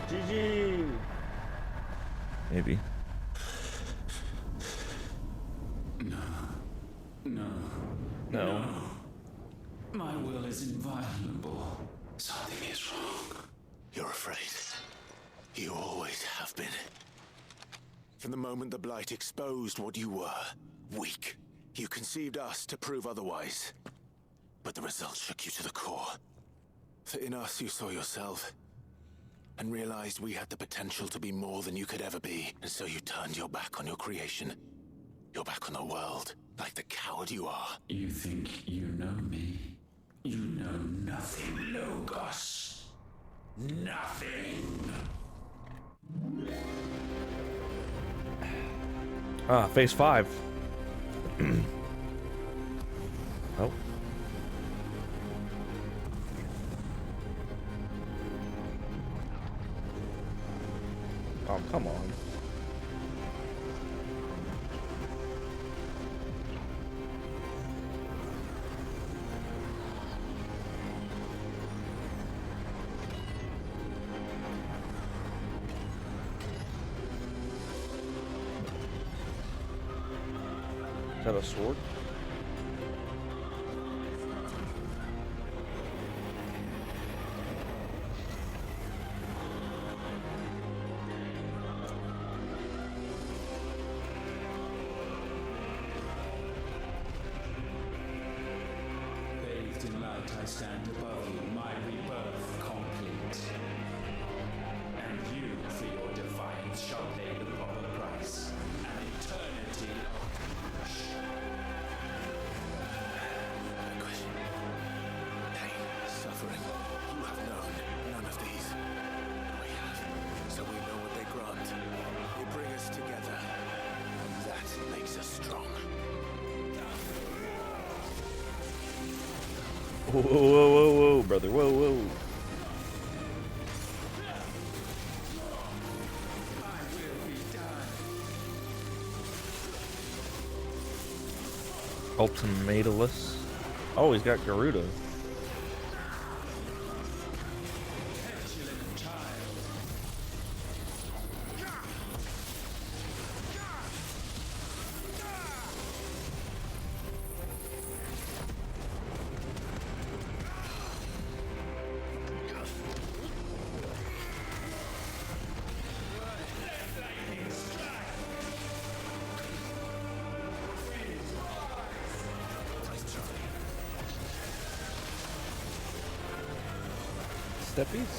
GG! Maybe. No. My will is inviolable. Something is wrong. You're afraid. You always have been. From the moment the Blight exposed what you were, weak, you conceived us to prove otherwise. But the results shook you to the core. For in us you saw yourself, and realized we had the potential to be more than you could ever be, and so you turned your back on your creation. You're back on the world, like the coward you are. You think you know me? You know nothing, Logos. Nothing. Ah, phase 5. Oh. Oh, come on. Is that a sword? Bathed in light, I stand above you, my rebirth complete. And you, for your defiance, shall pay the proper price. An eternity of Pain, suffering. You have known none of these. We have, so we know what they grant. They bring us together. And that makes us strong. Whoa, whoa, whoa, whoa, brother. Whoa, whoa. Ultimatalus. Oh, he's got Garuda. Steppies?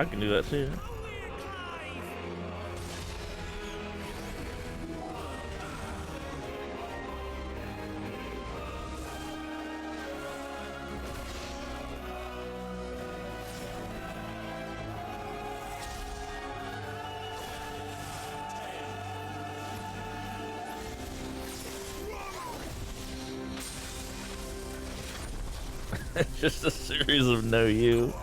I can do that too. It's just a series of no you.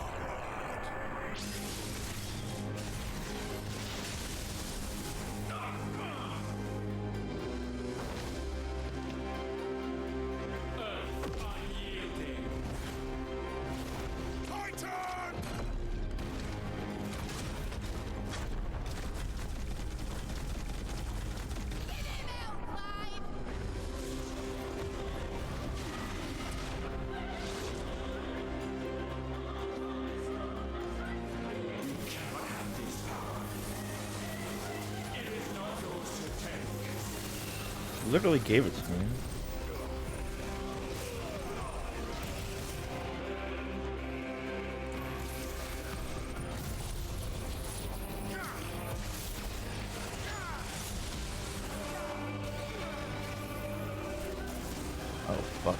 Literally gave it to me. Oh fuck.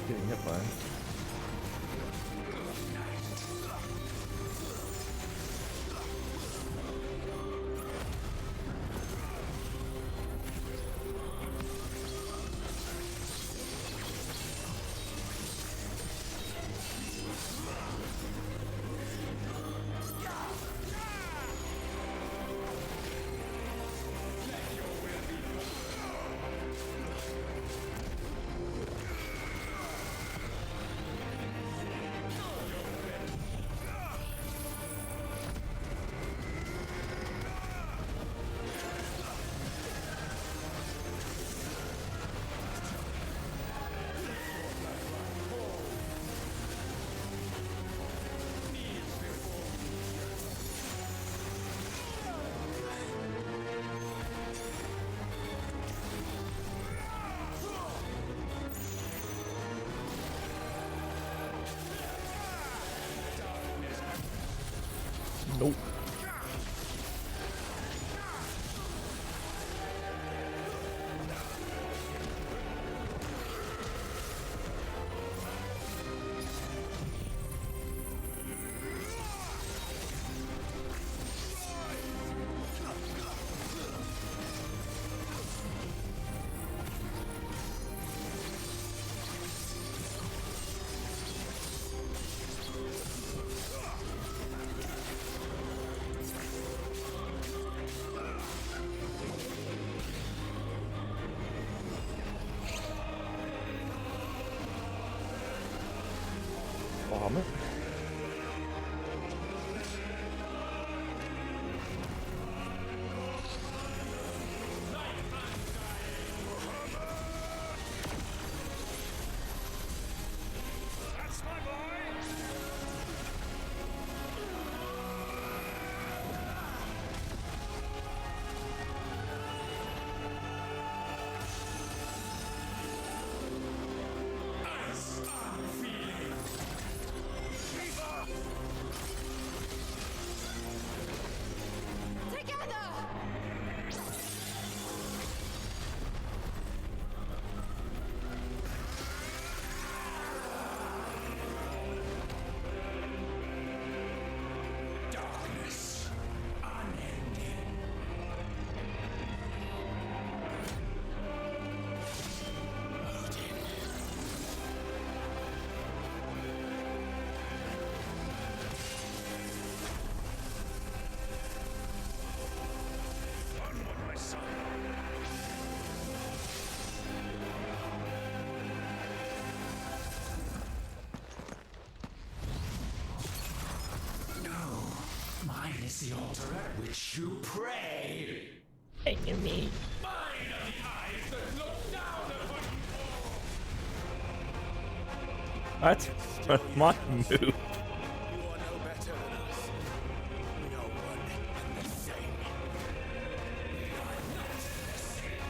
getting hit by. Nope. Bomb it. Mine is the altar at which you pray. Enemy. Mine are the eyes that look down upon you. That's my move. You are no better than us. We are one and the same. We are not the same.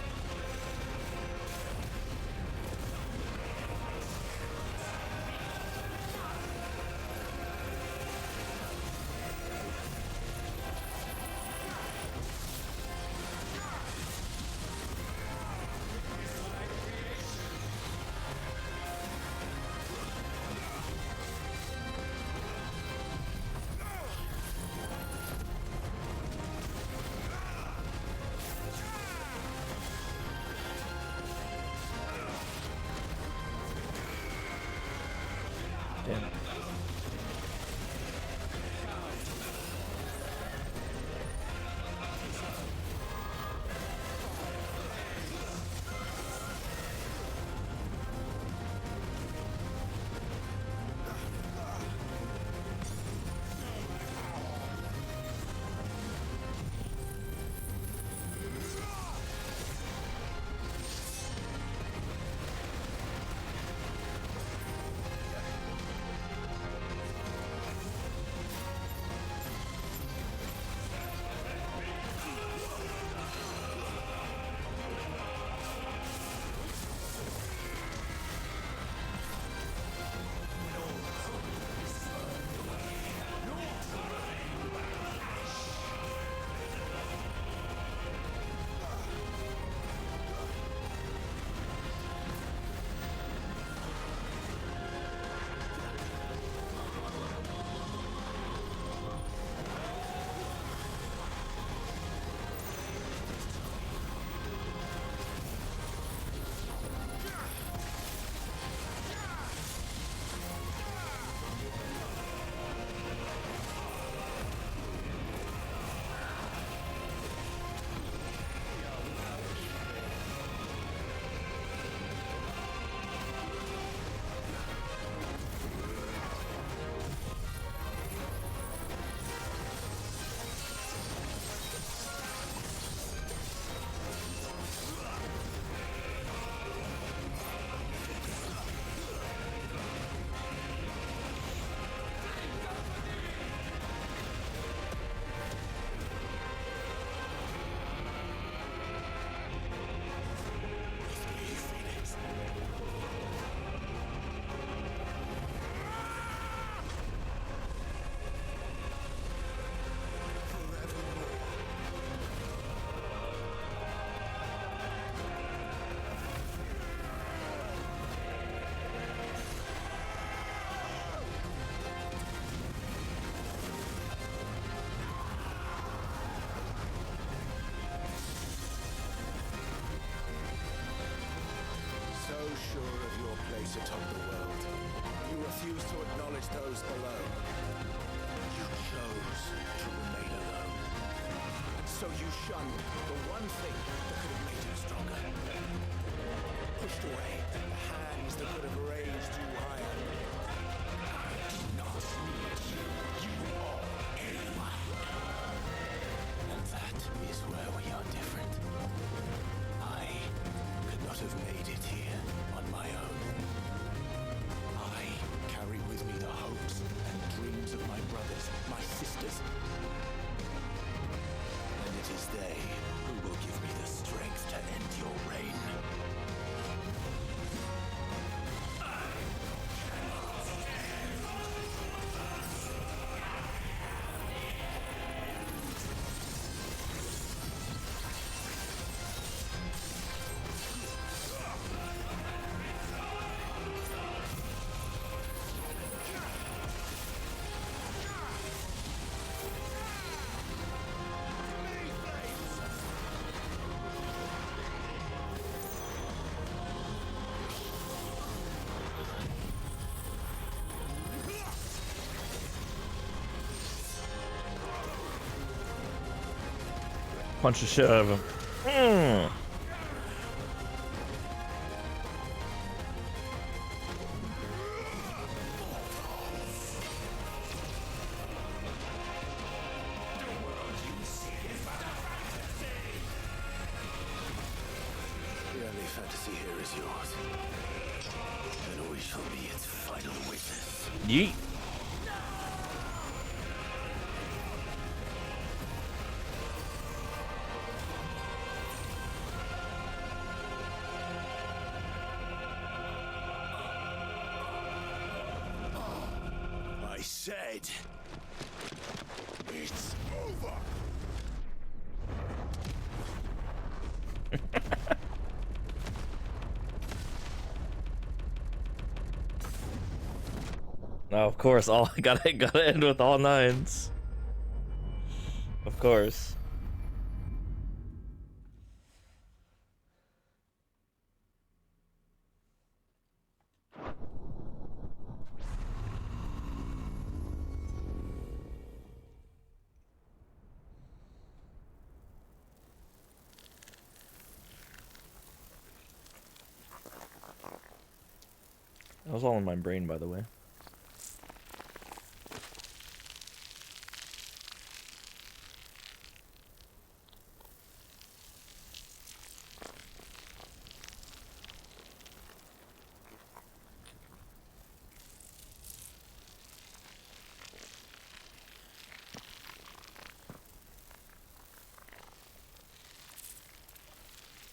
sure of your place atop the world. You refuse to acknowledge those below. You chose to remain alone. And so you shunned the one thing that could have made you stronger. Pushed away the hands that could have raised you higher. I do not need you. You are anyone. And that is where we are different. I could not have made it here on my own. I carry with me the hopes and dreams of my brothers, my sisters. And it is they who will give me the strength to end your reign. Punch the shit out of him. The only fantasy here is yours. And we shall be its final witness. Yeet. I said, it's over. Oh, of course, all gotta end with all nines. Of course. That was all in my brain, by the way.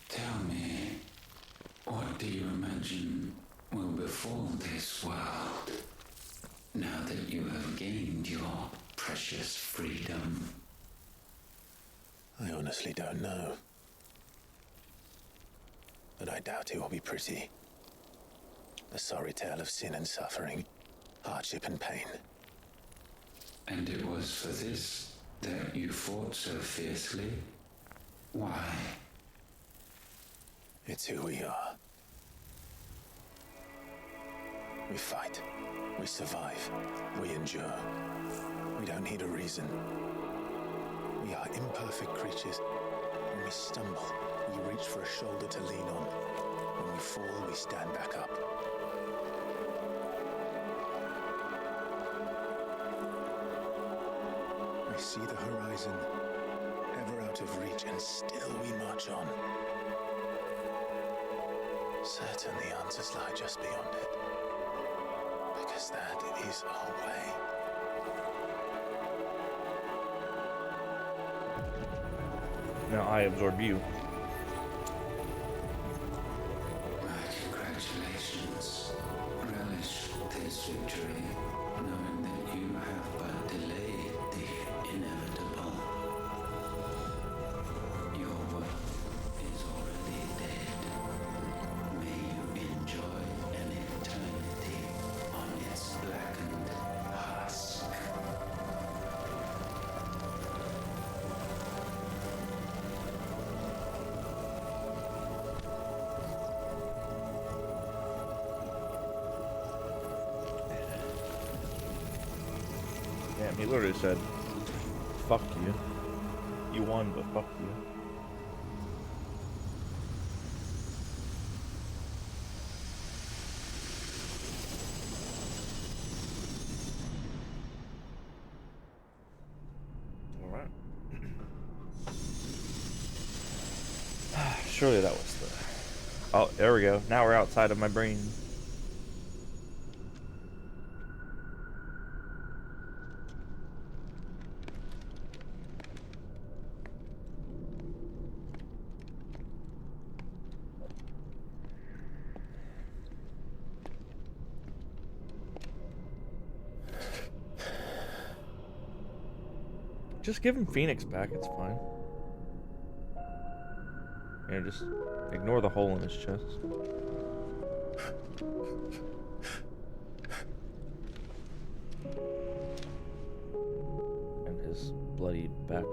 Tell me, what do you imagine will befall this world now that you have gained your precious freedom? I honestly don't know. But I doubt it will be pretty. A sorry tale of sin and suffering, hardship and pain. And it was for this that you fought so fiercely? Why? It's who we are. We fight. We survive. We endure. We don't need a reason. We are imperfect creatures. When we stumble, we reach for a shoulder to lean on. When we fall, we stand back up. We see the horizon, ever out of reach, and still we march on. Certain the answers lie just beyond it. Because that is our way. Now I absorb you. My congratulations. Relish this victory, knowing that you have but delayed the inevitable. Your work is already dead. May you enjoy an eternity on its blackened husk. He literally said, fuck you. You won, but fuck you. Alright. Surely that was the... Oh, there we go. Now we're outside of my brain. Just give him Phoenix back, it's fine. Yeah, just ignore the hole in his chest. And his bloodied back.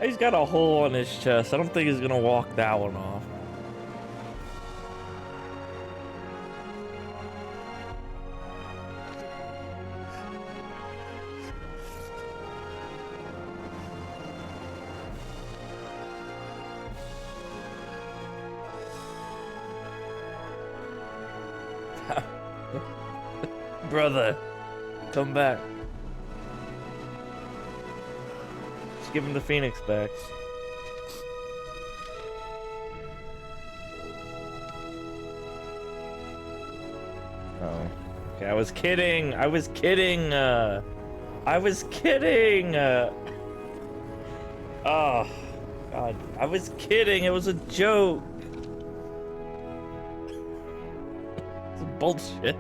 He's got a hole on his chest. I don't think he's gonna walk that one off. Brother, come back. Just give him the Phoenix back. Oh. Okay, I was kidding. I was kidding. I was kidding. Oh, God. I was kidding. It was a joke. It's bullshit.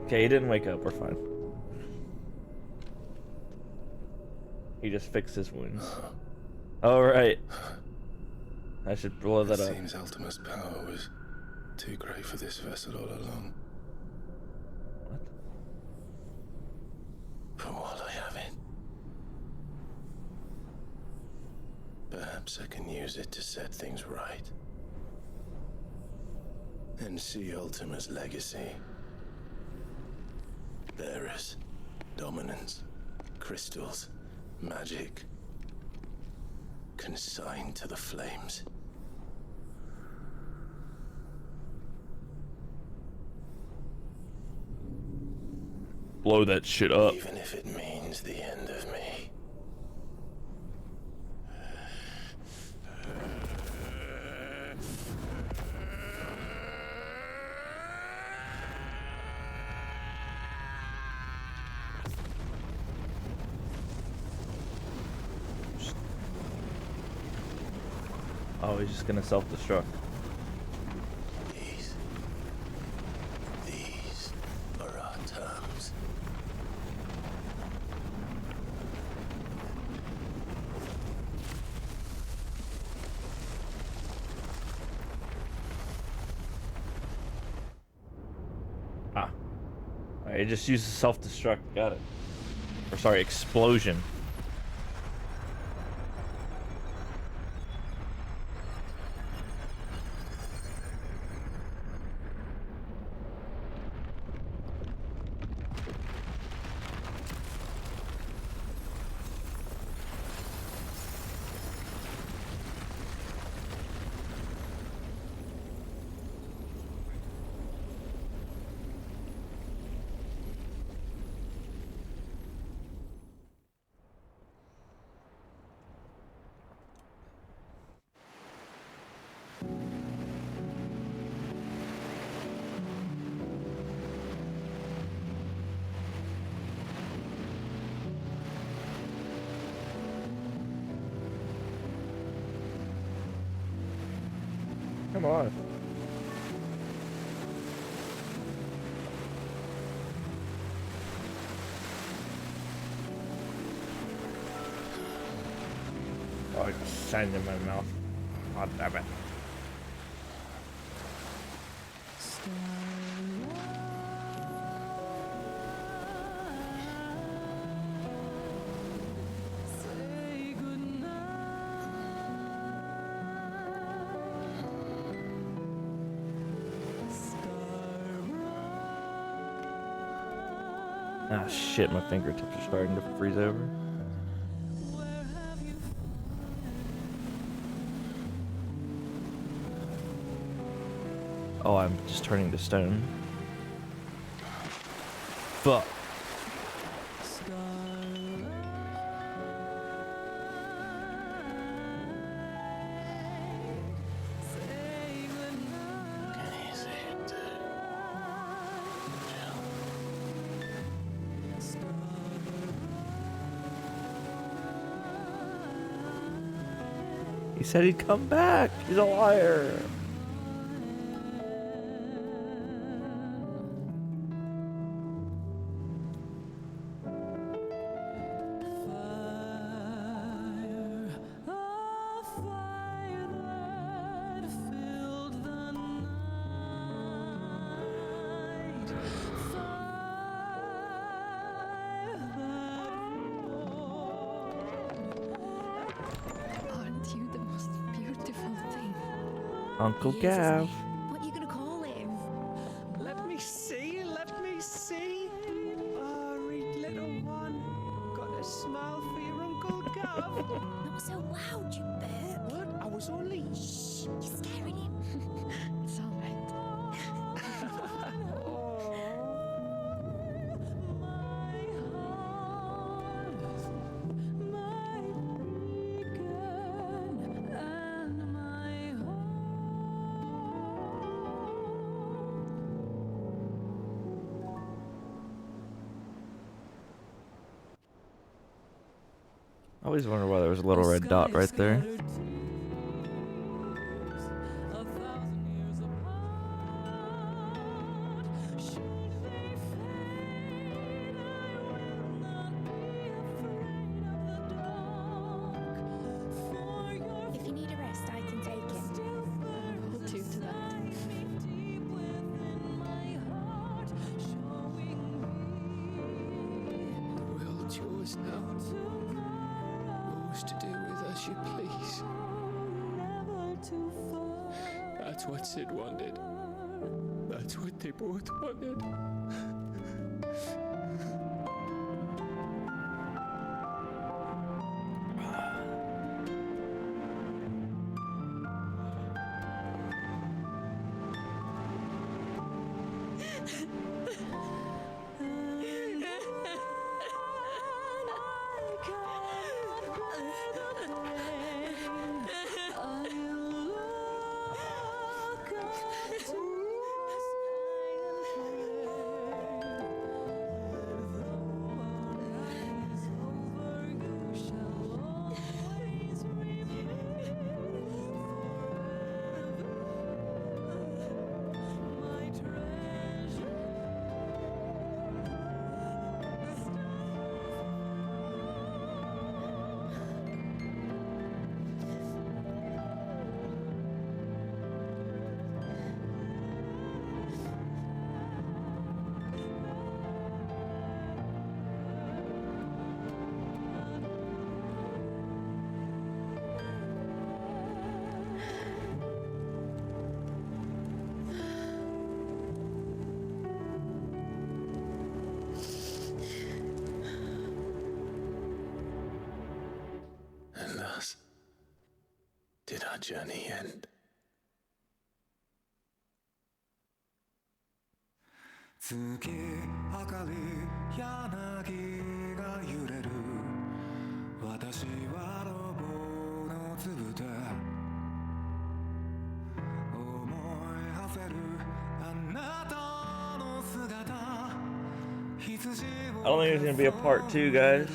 Okay, he didn't wake up. We're fine. He just fixed his wounds. All right. I should blow that It up. seems Ultima's power was too great for this vessel all along. What? But while I have it, perhaps I can use it to set things right. And see Ultima's legacy. Bearers, dominance, crystals, magic, consigned to the flames. Blow that shit up. Even if it means the end of me. Oh, he's just gonna self-destruct. These are our terms. Ah. Alright, it just uses self-destruct. Got it. Or sorry, explosion. Come on. Oh, I got sand in my mouth. Oh, damn it. Ah, shit, my fingertips are starting to freeze over. Oh, I'm just turning to stone. Fuck. He said he'd come back. He's a liar. Uncle Gav. What are you gonna call him? Let me see, let me see. Hurry, little one. Got a smile for your Uncle Gav. Not so loud, you bird. What? I was only... Shh. You're scaring him. It's all right. I always wonder why there was a little red dot right there. If you need a rest, I can take it. us now. What was to do with us, you please. That's what Sid wanted. That's what they both wanted. And thus did our journey end. I don't think there's gonna be a part 2, guys.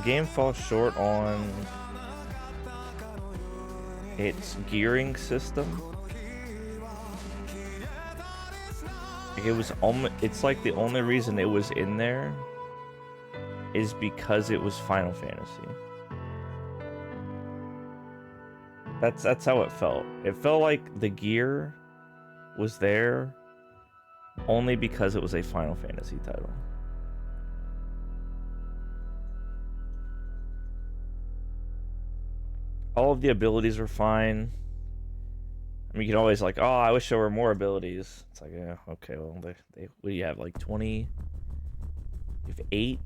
game falls short on its gearing system. It was it's like the only reason it was in there is because it was Final Fantasy. That's how it felt. It felt like the gear was there only because it was a Final Fantasy title. All of the abilities were fine. I mean, you can always like, oh, I wish there were more abilities. It's like, yeah, okay, well, they what do you have, like 20? You have 8,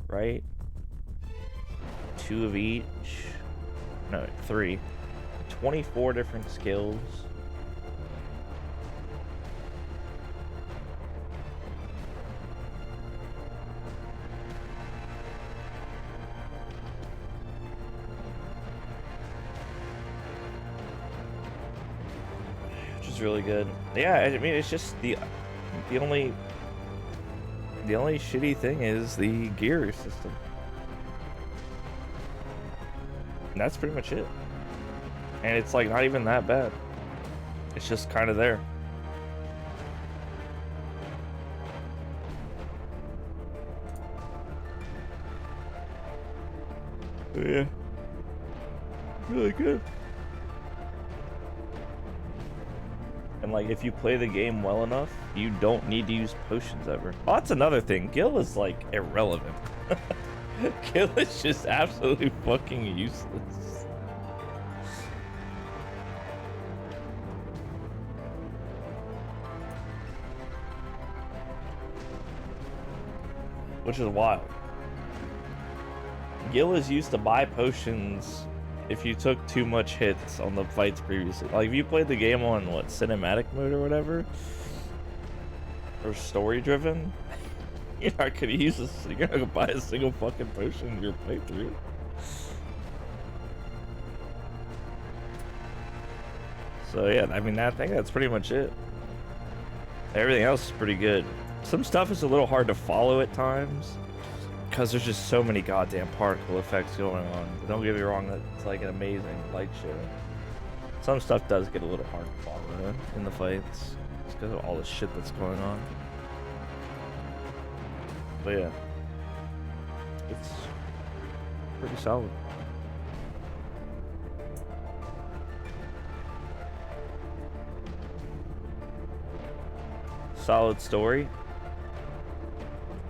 right? 2 of each. No, 3. 24 different skills. Really good. Yeah, I mean, it's just the only shitty thing is the gear system. And that's pretty much it. And it's like not even that bad. It's just kind of there. Yeah. Really good. And like, if you play the game well enough, you don't need to use potions ever. Oh, that's another thing. Gil is like irrelevant. Gil is just absolutely fucking useless. Which is wild. Gil is used to buy potions if you took too much hits on the fights previously. Like, if you played the game on, what, cinematic mode or whatever? Or story driven? You're not gonna use this. You're not gonna buy a single fucking potion in your playthrough. So yeah, I mean, I think that's pretty much it. Everything else is pretty good. Some stuff is a little hard to follow at times, because there's just so many goddamn particle effects going on. But don't get me wrong, it's like an amazing light show. Some stuff does get a little hard to follow in the fights, just because of all the shit that's going on. But yeah, it's pretty solid. Solid story.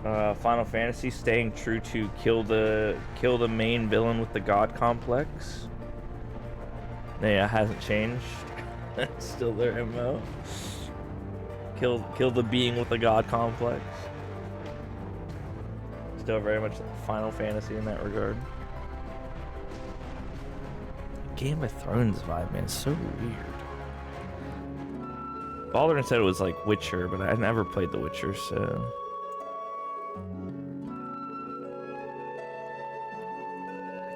Final Fantasy staying true to kill the main villain with the god complex. Yeah, it hasn't changed. It's still their MO. Kill the being with the god complex. Still very much Final Fantasy in that regard. Game of Thrones vibe, man, it's so weird. Baldwin said it was like Witcher, but I never played The Witcher, so.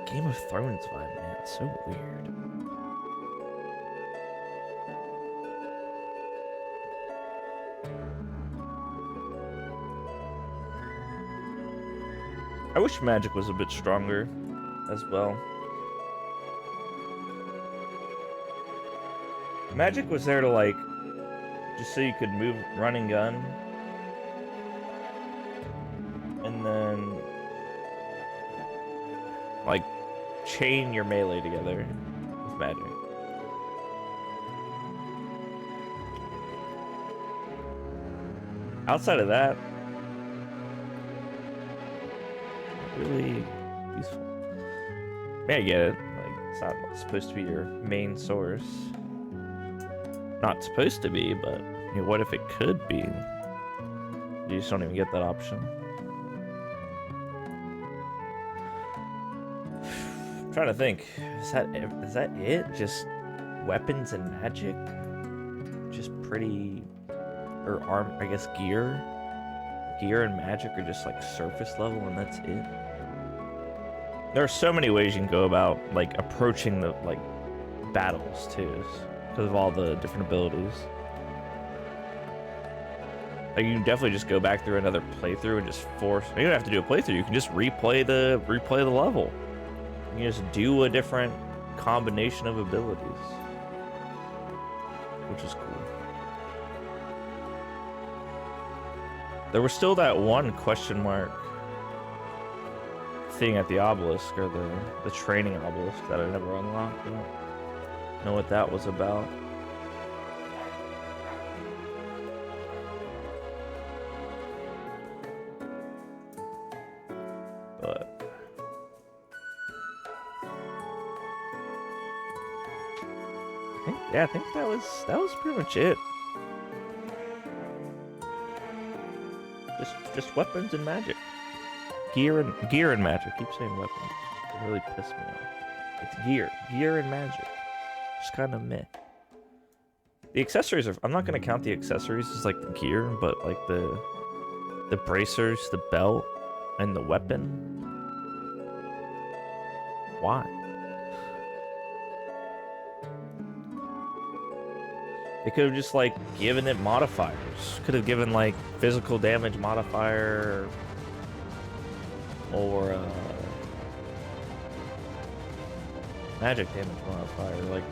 Game of Thrones vibe, man, it's so weird. I wish magic was a bit stronger as well. Magic was there to, like, just so you could move, run and gun. And then, like, chain your melee together with magic. Outside of that, really useful. I mean, I get it. Like, it's not supposed to be your main source. Not supposed to be, but you know, what if it could be? You just don't even get that option. I'm trying to think. Is that it? Just weapons and magic? Just pretty, or arm? I guess gear. Gear and magic are just like surface level, and that's it. There are so many ways you can go about like approaching the like battles too, because of all the different abilities. Like, you can definitely just go back through another playthrough and just force. You don't have to do a playthrough. You can just replay the level. You can just do a different combination of abilities, which is cool. There was still that one question mark thing at the obelisk, or the training obelisk, that I never unlocked. I don't know what that was about. But I think that was pretty much it. Just weapons and magic. Gear and magic. I keep saying weapons. It really pissed me off. It's gear and magic. Just kind of meh. The accessories are. I'm not gonna count the accessories as like the gear, but like the bracers, the belt, and the weapon. Why? They could have just like given it modifiers. Could have given like physical damage modifier or magic damage modifier, like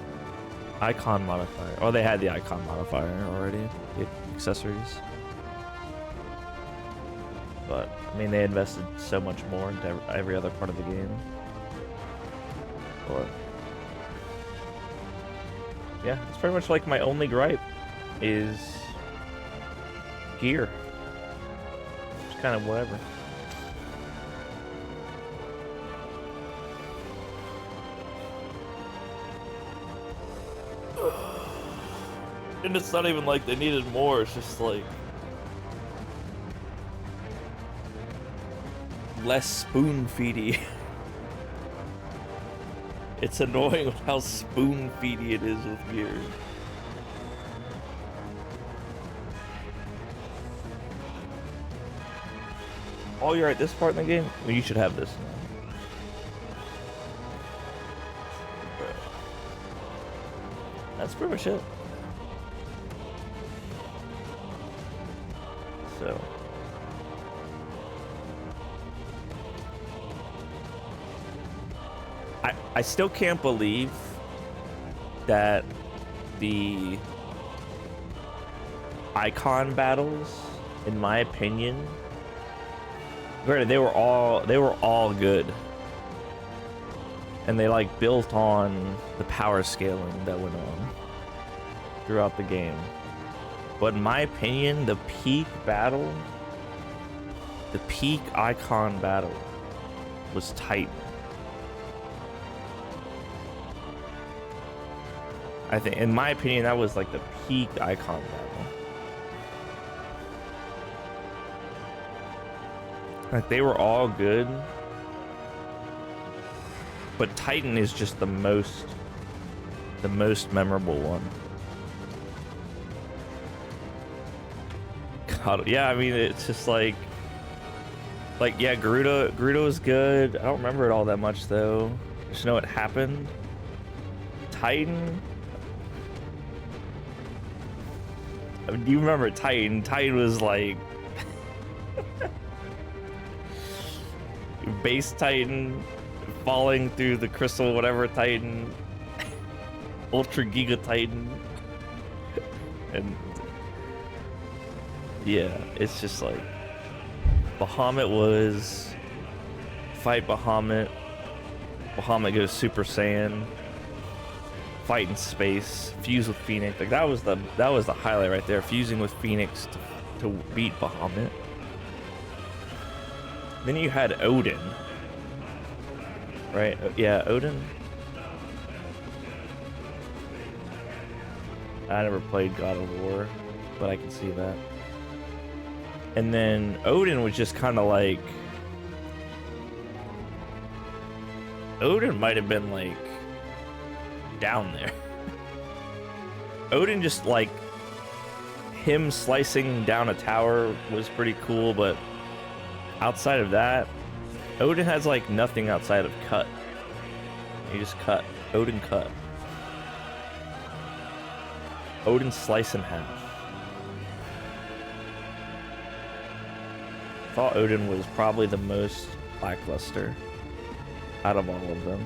icon modifier. Oh, they had the icon modifier already, the accessories. But I mean, they invested so much more into every other part of the game. But yeah, it's pretty much like my only gripe is gear. It's kind of whatever. And it's not even like they needed more, it's just like less spoon-feedy. It's annoying how spoon-feedy it is with gear. Oh, you're at this part in the game? Well, you should have this now. That's pretty much it. So I still can't believe that the icon battles, in my opinion, granted they were all good, and they like built on the power scaling that went on throughout the game. But in my opinion, the peak battle, the peak icon battle was Titan. I think, in my opinion, that was like the peak icon battle. Like, they were all good, but Titan is just the most memorable one. God, yeah, I mean, it's just like yeah, Gerudo was good. I don't remember it all that much though. Just know it happened. Titan. I mean, do you remember Titan? Titan was like base Titan falling through the crystal, whatever Titan, Ultra Giga Titan, and yeah, it's just like Bahamut was fight Bahamut. Bahamut goes Super Saiyan. Fight in space, fuse with Phoenix. Like that was the highlight right there. Fusing with Phoenix to beat Bahamut. Then you had Odin, right? Yeah, Odin. I never played God of War, but I can see that. And then Odin was just kind of like, Odin might have been like down there. Odin, just like him slicing down a tower was pretty cool, but outside of that, Odin has like nothing outside of cut. You just cut. Odin cut. Odin slice in half. thought Odin was probably the most lackluster out of all of them.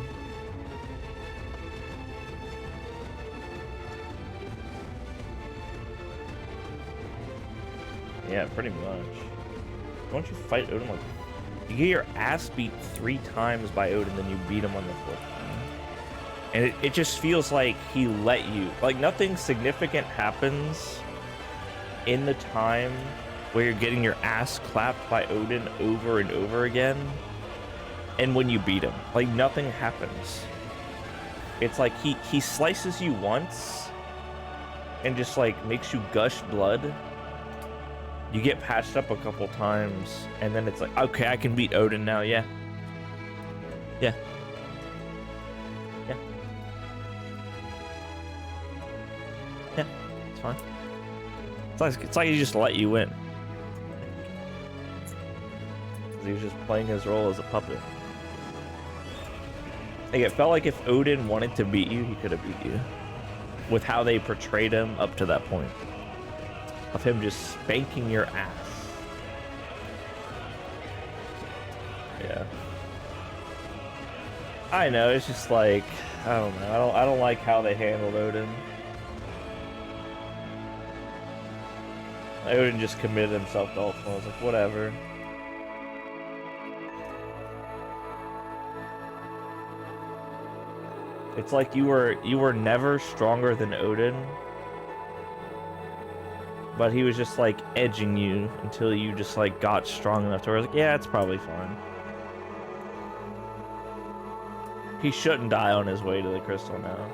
Yeah, pretty much. Don't you fight Odin like... You get your ass beat 3 times by Odin, then you beat him on the 4th time. And it just feels like he let you. Like, nothing significant happens in the time where you're getting your ass clapped by Odin over and over again. And when you beat him. Like, nothing happens. It's like he slices you once and just, like, makes you gush blood. You get patched up a couple times, and then it's like, okay, I can beat Odin now, yeah. Yeah. Yeah. Yeah, it's fine. It's like he just let you win. He was just playing his role as a puppet. Like, it felt like if Odin wanted to beat you, he could have beat you. With how they portrayed him up to that point. Of him just spanking your ass. Yeah. I know, it's just like, I don't know. I don't like how they handled Odin. Odin just committed himself to Ultima. I was like, whatever. It's like you were never stronger than Odin. But he was just like edging you until you just like got strong enough to where I was like, yeah, it's probably fine. He shouldn't die on his way to the crystal now.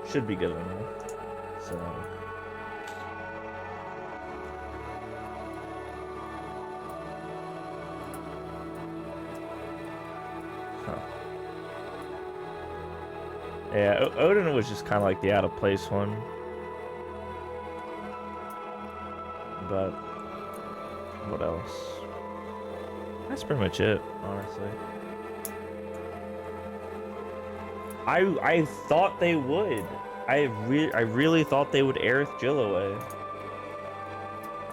Should be good enough. So. Huh. Yeah, Odin was just kind of like the out of place one. But what else? That's pretty much it, honestly. I thought they would. I really thought they would Aerith Jill away.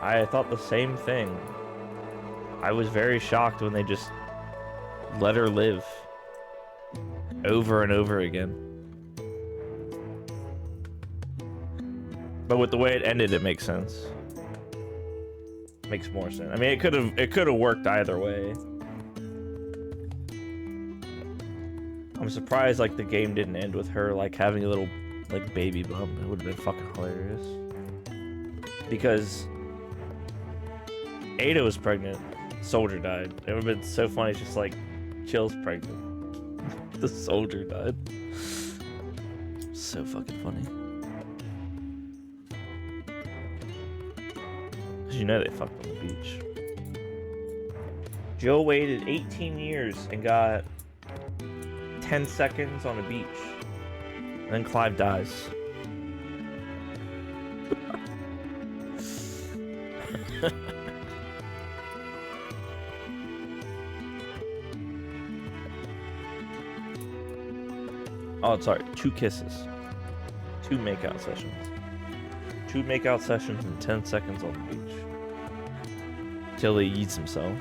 I thought the same thing. I was very shocked when they just let her live over and over again. But with the way it ended, it makes sense. Makes more sense. I mean, it could have worked either way. I'm surprised like the game didn't end with her like having a little like baby bump. It would have been fucking hilarious. Because Ada was pregnant, Soldier died. It would have been so funny. It's just like Chill's pregnant. The soldier died. So fucking funny. Cause you know they fucked on the beach. Jill waited 18 years and got 10 seconds on a beach. And then Clive dies. Oh, sorry. 2 kisses. 2 makeout sessions. 2 makeout sessions and 10 seconds on the beach. Till he eats himself.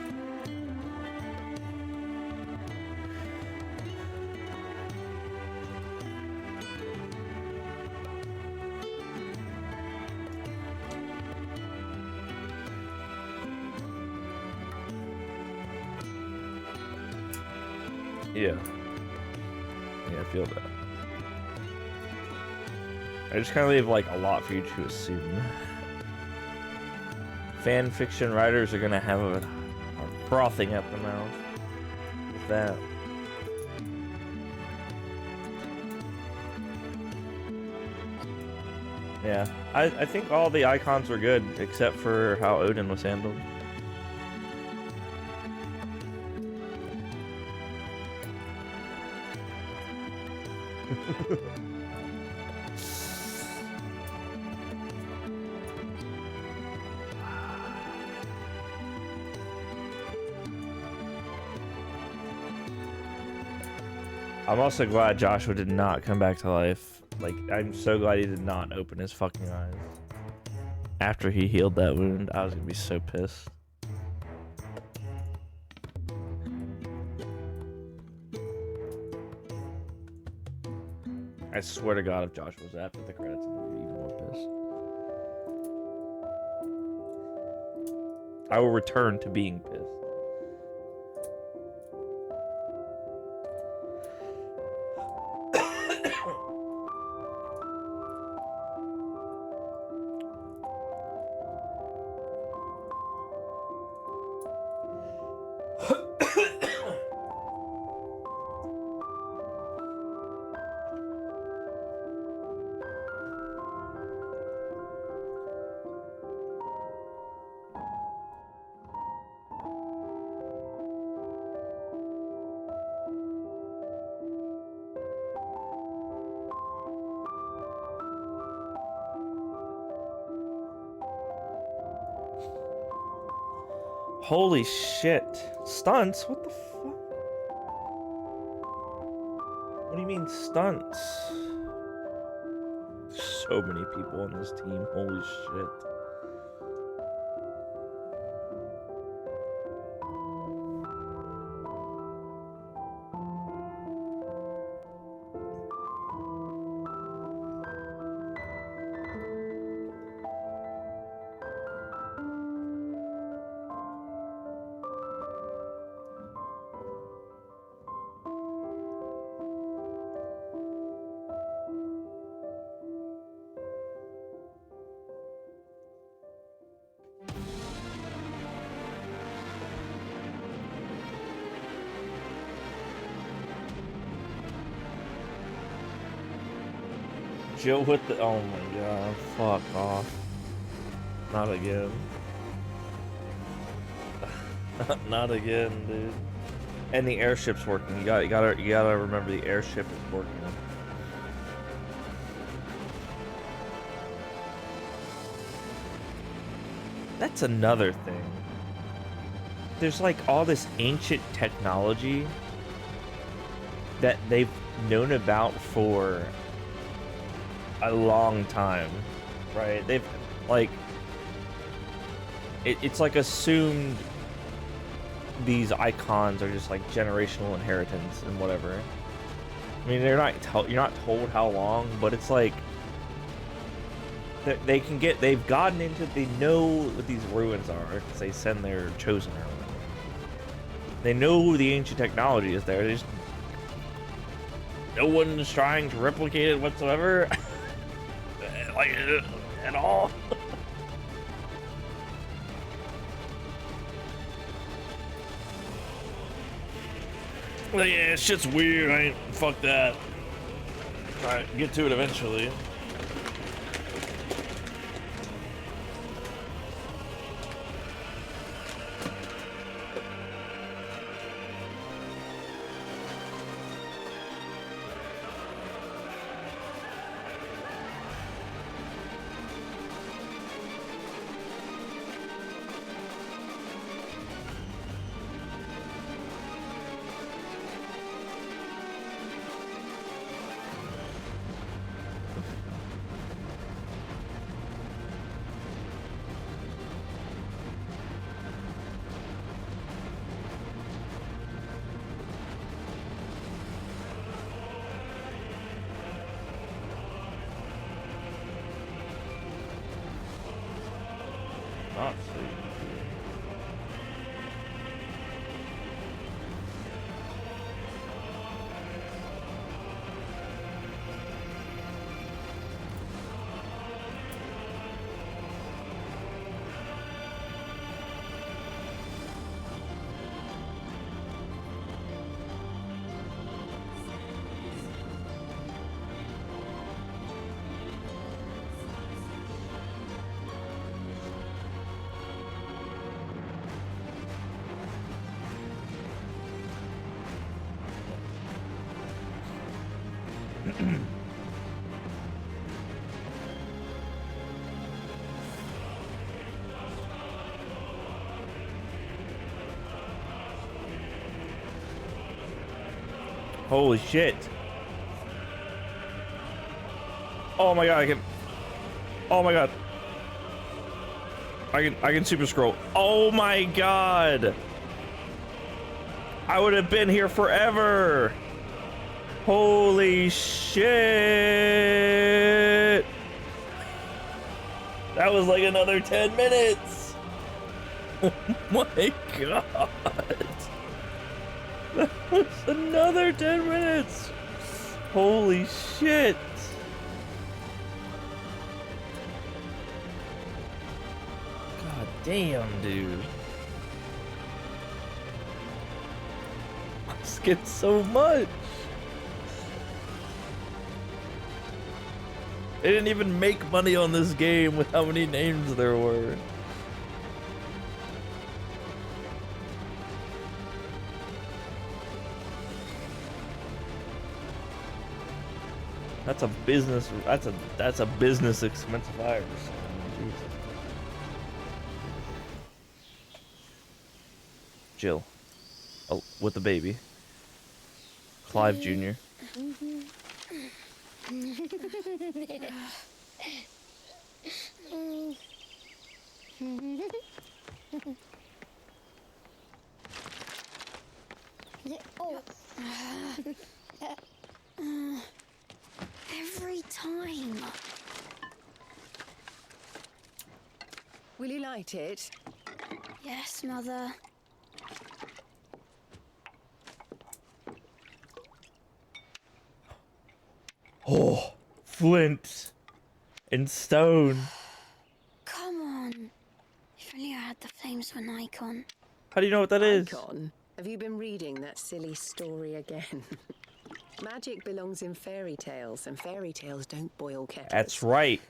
Yeah. Yeah, I feel that. I just kind of leave like a lot for you to assume. Fan fiction writers are gonna have are frothing at the mouth with that. Yeah, I think all the icons were good except for how Odin was handled. I'm also glad Joshua did not come back to life Like, I'm so glad he did not open his fucking eyes. After he healed that wound, I was gonna be so pissed. I swear to God, if Josh was after the credits, I'm gonna be even more pissed. I will return to being pissed. Holy shit. Stunts? What the fuck? What do you mean stunts? So many people on this team. Holy shit. Jill with the, oh my god, fuck off. Not again. Not again, dude. And the airship's working. You gotta remember the airship is working. That's another thing. There's like all this ancient technology that they've known about for a long time, right? They've like it's like assumed these icons are just like generational inheritance and whatever. I mean, you're not told how long, but it's like they've gotten into, they know what these ruins are because they send their chosen or whatever. They know the ancient technology is there. They just, no one's trying to replicate it whatsoever. Like, at all. Like, yeah, shit's weird. I ain't, fuck that. Alright, get to it eventually. Not so easy. Holy shit. Oh my god, I can. Oh my god. I can super scroll. Oh my god. I would have been here forever. Holy shit. That was like another 10 minutes. Oh my god. That was another 10 minutes. Holy shit. God damn, dude. I skipped so much. They didn't even make money on this game with how many names there were. That's a business. That's a business expense of ours. Jesus. Jill, oh, with the baby. Clive Jr. Every time. Will you light it? Yes, Mother. Oh, flint and stone. Come on. If only I had the flames for an icon. How do you know what that is? Icon? Have you been reading that silly story again? Magic belongs in fairy tales, and fairy tales don't boil kettles. That's right.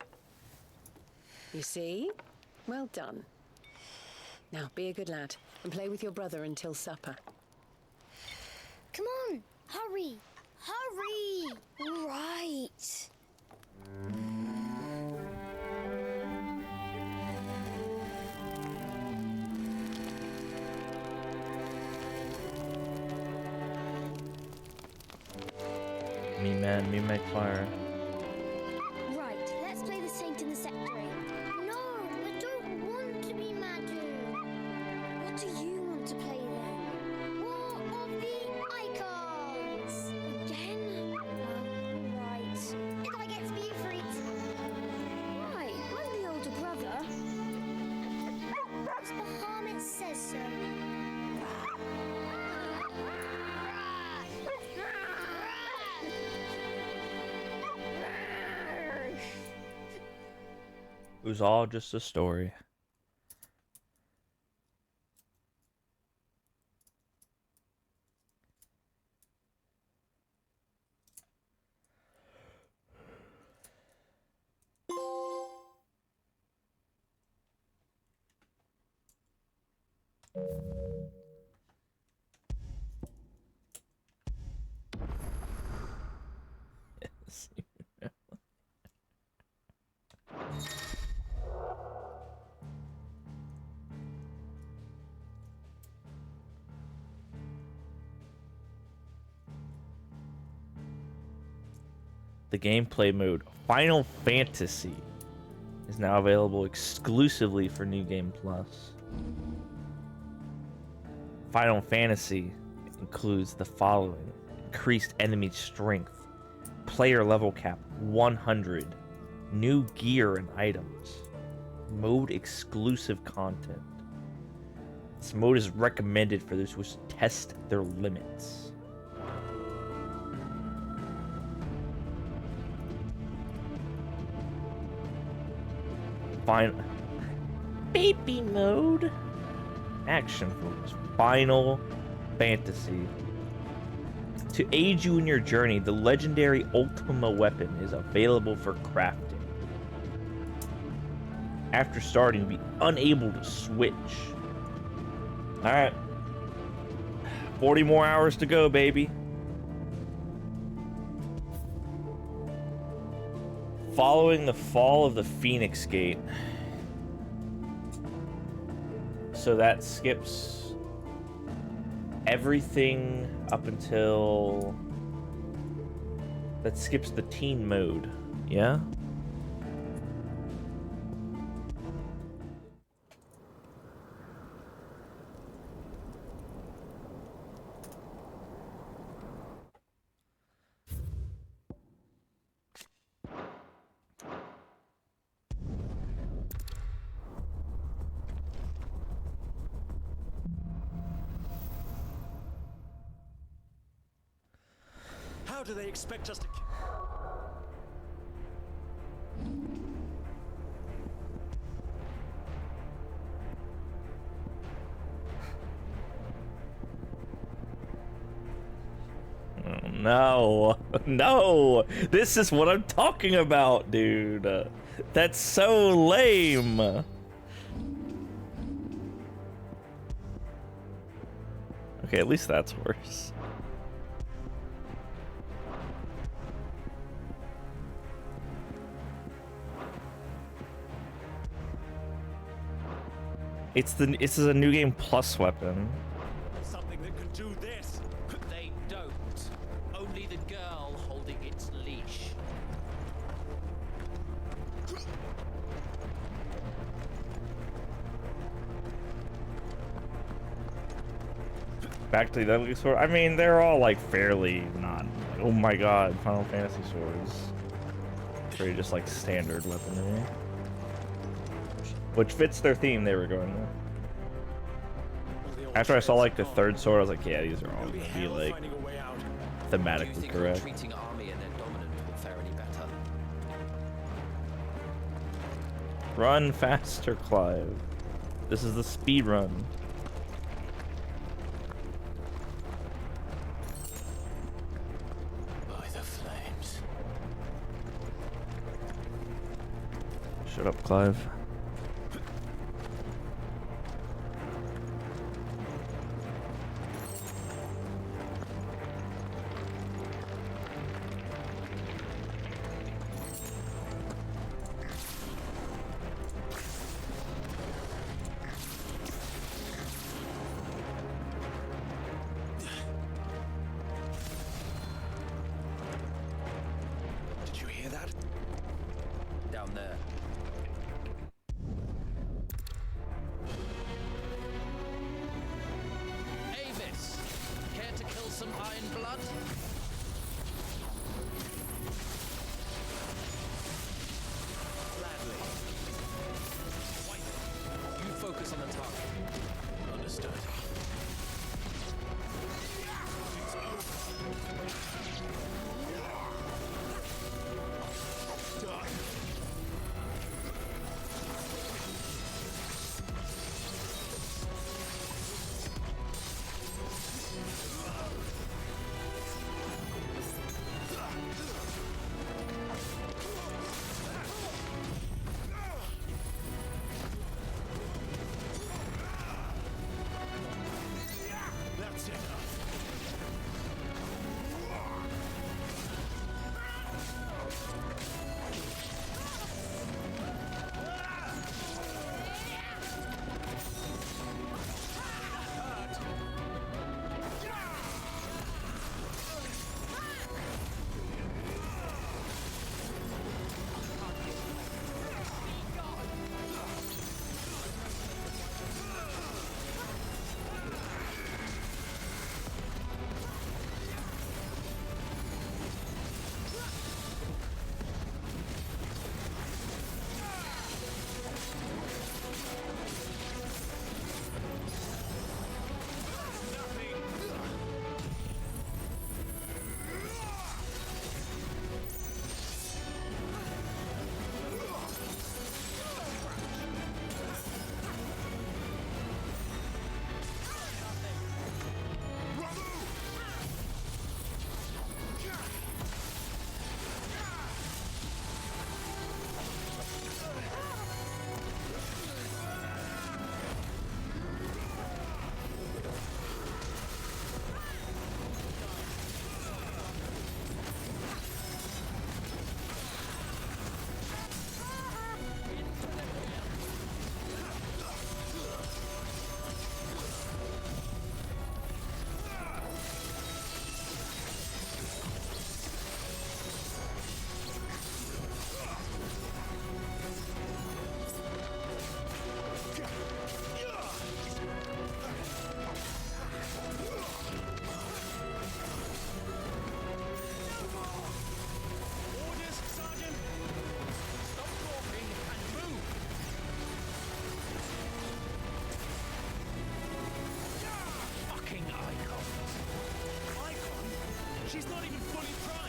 You see? Well done. Now, be a good lad and play with your brother until supper. Come on. Hurry. Hurry. Right. Me man, me make fire. Right, let's play the saint in the secretary. No, I don't want to be Madu. What do you want to play then? War of the Icons! Again? Right. If I get to be for it. Why? I'm the older brother. Perhaps Bahamut says so. It was all just a story. Yes. The gameplay mode Final Fantasy is now available exclusively for New Game Plus. Final Fantasy includes the following: increased enemy strength, player level cap 100, new gear and items, mode exclusive content. This mode is recommended for those who test their limits. Final baby mode action focus Final Fantasy. To aid you in your journey, the legendary Ultima weapon is available for crafting. After starting, be unable to switch. Alright. 40 more hours to go, baby. Following the fall of the Phoenix Gate. So that skips everything up until... That skips the teen mode, yeah? do they expect us to... Oh, no, no, this is what I'm talking about, dude. That's so lame. Okay, at least that's worse. This is a new game plus weapon. Something that can do this. They don't. Only the girl holding its leash. Back to the ugly sword. I mean, they're all like fairly not. Like, oh my god, Final Fantasy swords. Pretty just like standard weaponry, which fits their theme they were going with. After I saw like the third sword, I was like, yeah, these are all gonna be like thematically correct. Treating army and their dominant will fare any better. Run faster, Clive. This is the speed run. By the flames. Shut up, Clive. Did you hear that? Down there. Avis, care to kill some iron blood? Gladly. You focus on the target. Understood. That's enough. She's not even fully primed.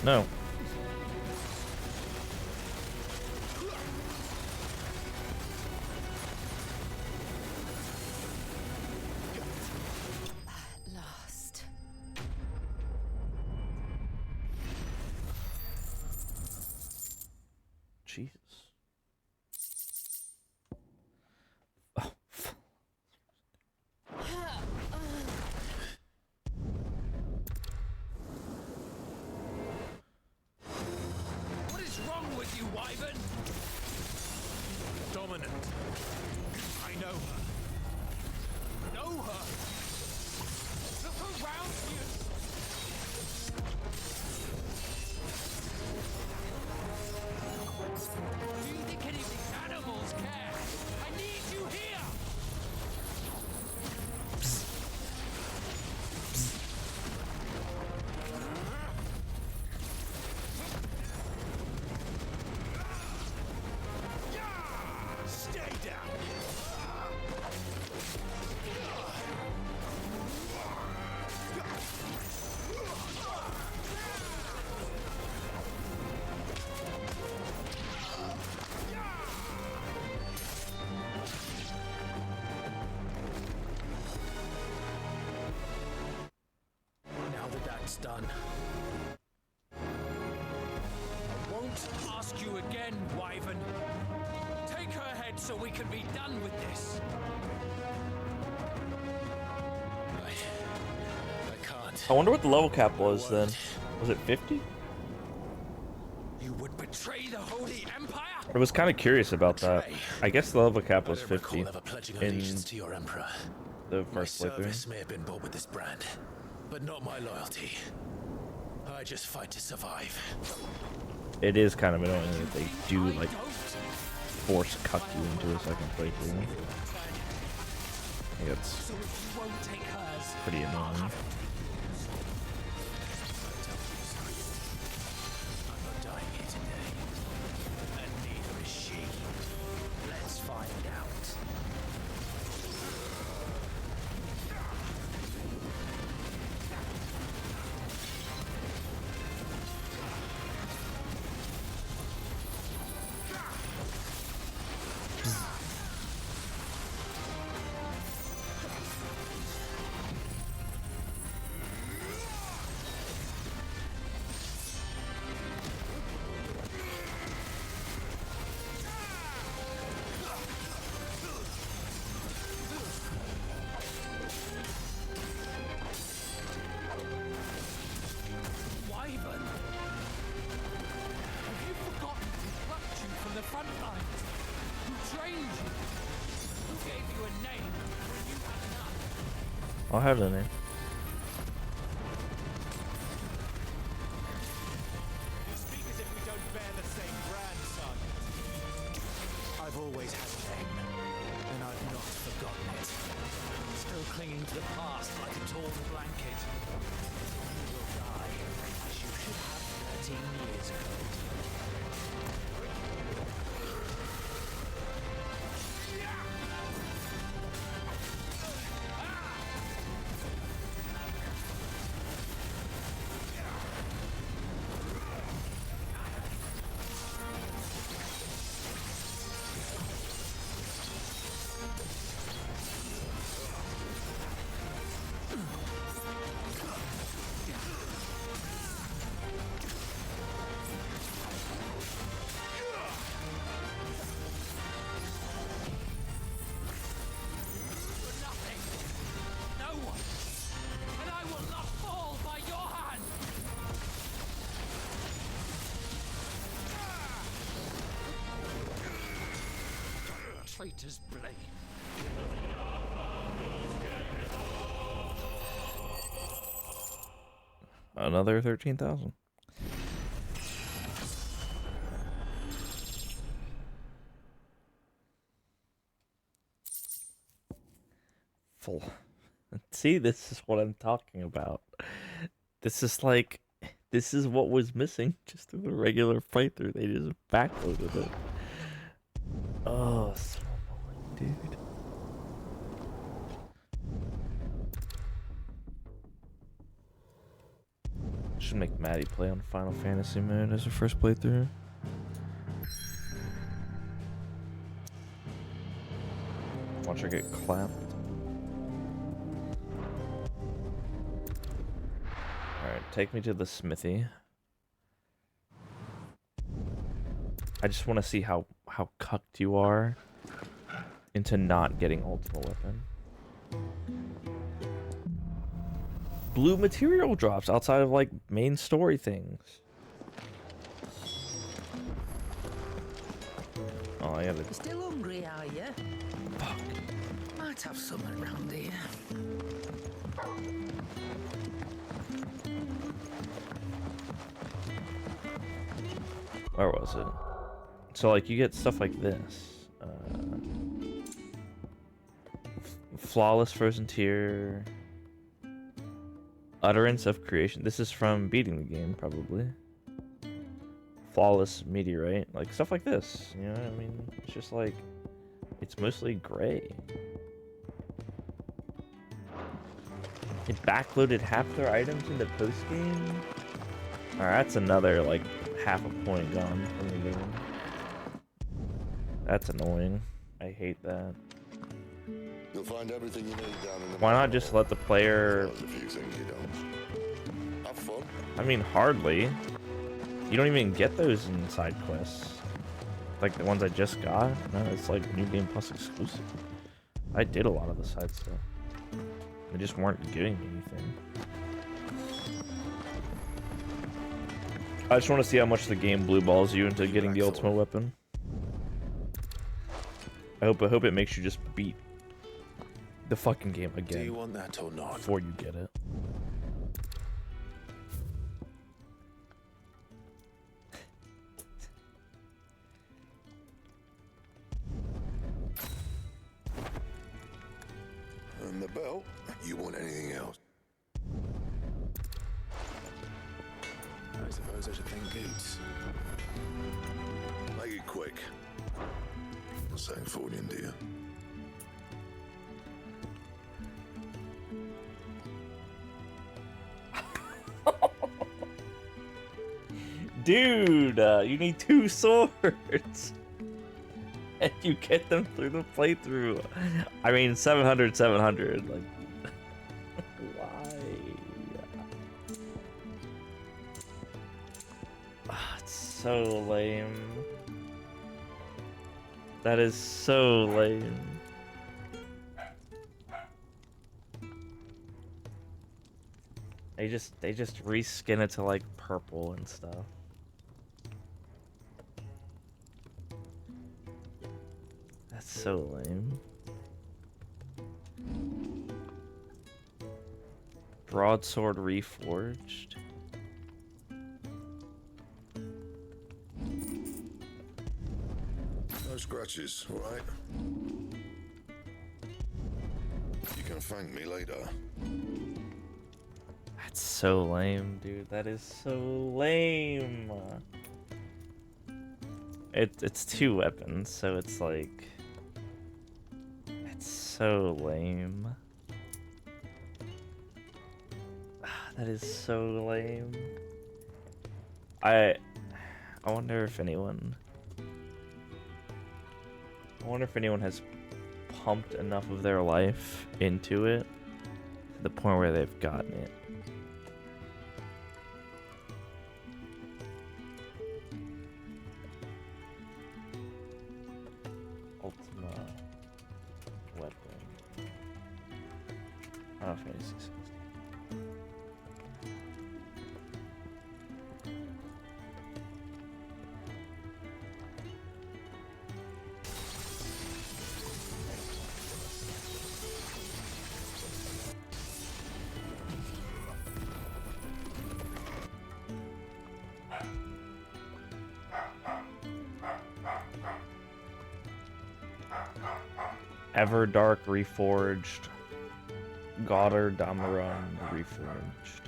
No. Lost. Jesus. What is wrong with you, Wyvern? Dominant. I know her. Know her? Look around you. Do you think any of these animals care? I need you here! Stay down. Now that that's done, I won't ask you again, Wyvern. Take her head so we can be done with this. I can't. I wonder what the level cap was then. Was it 50? You would betray the Holy Empire? I was kind of curious about that. I guess the level cap was I don't 50 recall ever pledging in allegiance to your emperor. the My first playthrough. service may have been bought with this brand, but not my loyalty. I just fight to survive. It is kind of annoying that they do like force cut you into a second playthrough. I think it's So if you won't take hers, pretty annoying. I'm not dying here today, and neither is she. let's find out. Wyvern! Have you forgotten who plucked you from the front lines? Who trained you? Who gave you a name when you had enough? I'll have the name. You speak as if we don't bear the same brand, son. I've always had a name, and I've not forgotten it. Still clinging to the past like a torn blanket. You will die as you should have 13 years ago. For nothing. No one. And I will not fall by your hand. Traitor's blade. Another 13,000. Full. See, this is what I'm talking about. This is like, this is what was missing just in the regular playthrough. They just backloaded it. Oh, dude. Should make Maddie play on Final Fantasy mode as her first playthrough. Watch her get clapped. Alright, take me to the smithy. I just want to see how cucked you are into not getting ultimate weapon. Blue material drops outside of like main story things. Oh, I gotta. Still hungry, are you? Fuck. Might have something around here. Where was it? So like you get stuff like this. Flawless frozen tear. Utterance of creation. This is from beating the game, probably. Flawless meteorite. Like stuff like this. You know what I mean? It's just like it's mostly gray. It backloaded half their items into post game. Alright, that's another like half a point gone from the game. That's annoying. I hate that. You'll find everything you need down in the Why not just let the player... If you think you don't. Have fun. I mean, hardly. You don't even get those in side quests. Like the ones I just got. No, it's like New Game Plus exclusive. I did a lot of the side stuff. They just weren't giving me anything. I just want to see how much the game blue balls you into getting the ultimate weapon. I hope it makes you just beat the fucking game again. Do you want that or not? Before you get it. And the belt? You want anything else? I suppose I should think boots. Make it quick. I'm saying 40 in, do you? Dude, you need 2 swords. And you get them through the playthrough. I mean, 700, 700. Like, why? It's so lame. That is so lame. They just reskin it to like purple and stuff. That's so lame. Broadsword reforged. No scratches, all right? You can thank me later. That's so lame, dude. That is so lame. It's 2 weapons, so it's like it's so lame. That is so lame. I wonder if anyone has pumped enough of their life into it to the point where they've gotten it. Ultima weapon. Final Fantasy 16. Everdark reforged. Goddard Damaron reforged.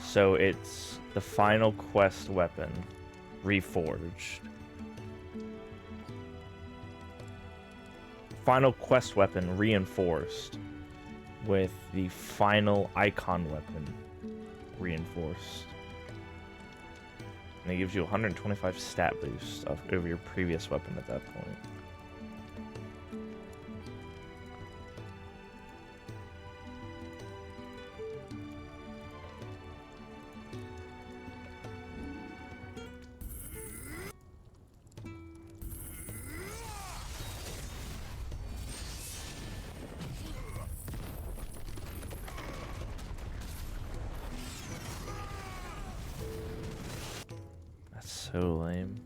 So it's the final quest weapon reforged. Final quest weapon reinforced. with the final icon weapon reinforced. And it gives you 125 stat boost over your previous weapon at that point. So lame.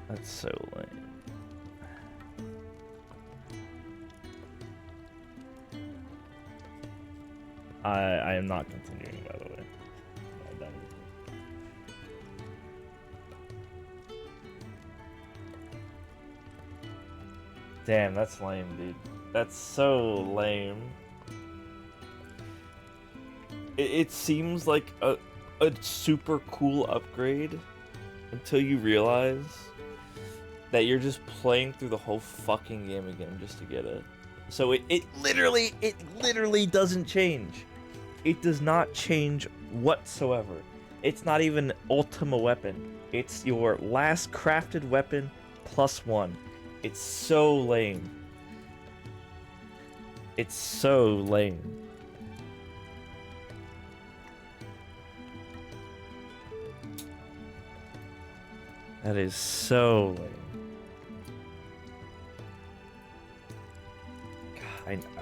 That's so lame. I am not continuing, by the way. No, that is- Damn, that's lame, dude. That's so lame. It seems like a super cool upgrade until you realize that you're just playing through the whole fucking game again just to get it. So it literally doesn't change. It does not change whatsoever. It's not even Ultima weapon. It's your last crafted weapon plus one. It's so lame. It's so lame. That is so lame.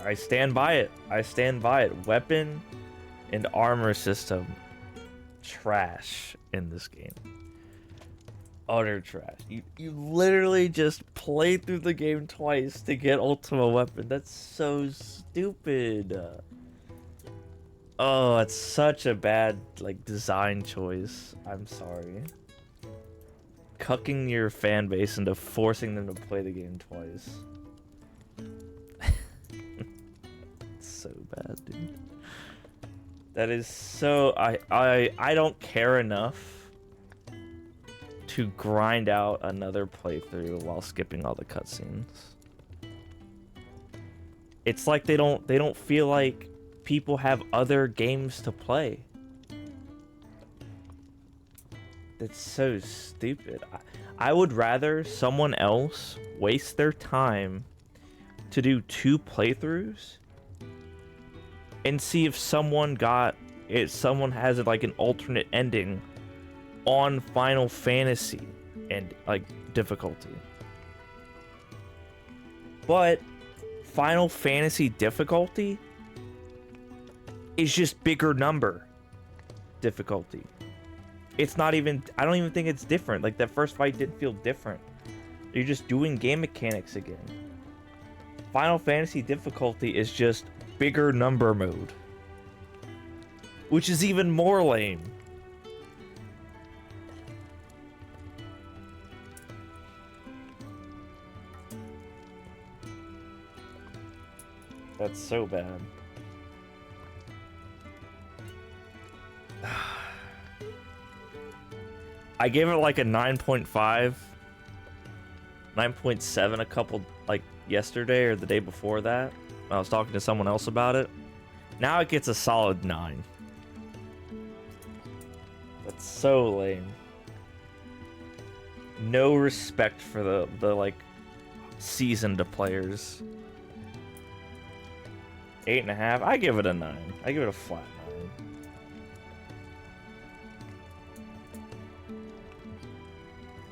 I stand by it. I stand by it. Weapon and armor system. Trash in this game. Utter trash. You literally just play through the game twice to get Ultima weapon. That's so stupid. Oh, it's such a bad design choice. I'm sorry. Cucking your fan base into forcing them to play the game twice. It's so bad, dude. That is so... I don't care enough to grind out another playthrough while skipping all the cutscenes. It's like they don't feel like people have other games to play. That's so stupid. I would rather someone else waste their time to do 2 playthroughs and see if someone has an alternate ending on Final Fantasy and difficulty. But Final Fantasy difficulty is just bigger number difficulty. It's not even, I don't even think it's different. That first fight didn't feel different. You're just doing game mechanics again. Final Fantasy difficulty is just bigger number mode, which is even more lame. That's so bad. I gave it a 9.5, 9.7 a couple yesterday or the day before that. I was talking to someone else about it. Now it gets a solid 9. That's so lame. No respect for the seasoned players. 8.5. I give it a 9. I give it a flat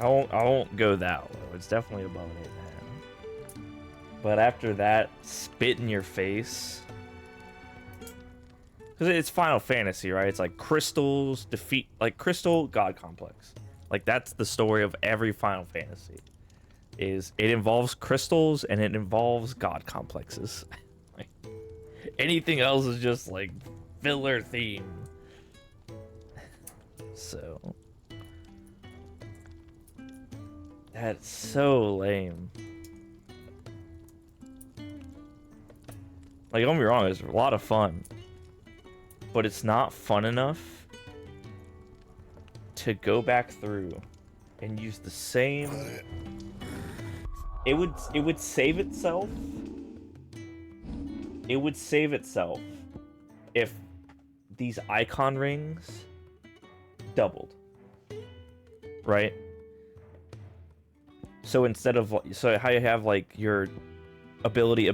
9. I won't go that low. It's definitely above an 8.5. But after that, spit in your face. Because it's Final Fantasy, right? It's like crystals defeat, like crystal god complex. Like that's the story of every Final Fantasy. Is it involves crystals and it involves god complexes. Like anything else is just like filler theme. So that's so lame. Like, don't get me wrong, it's a lot of fun. But it's not fun enough to go back through and use the same... It would save itself. It would save itself if these icon rings doubled. Right? So instead of... So how you have, like, your ability,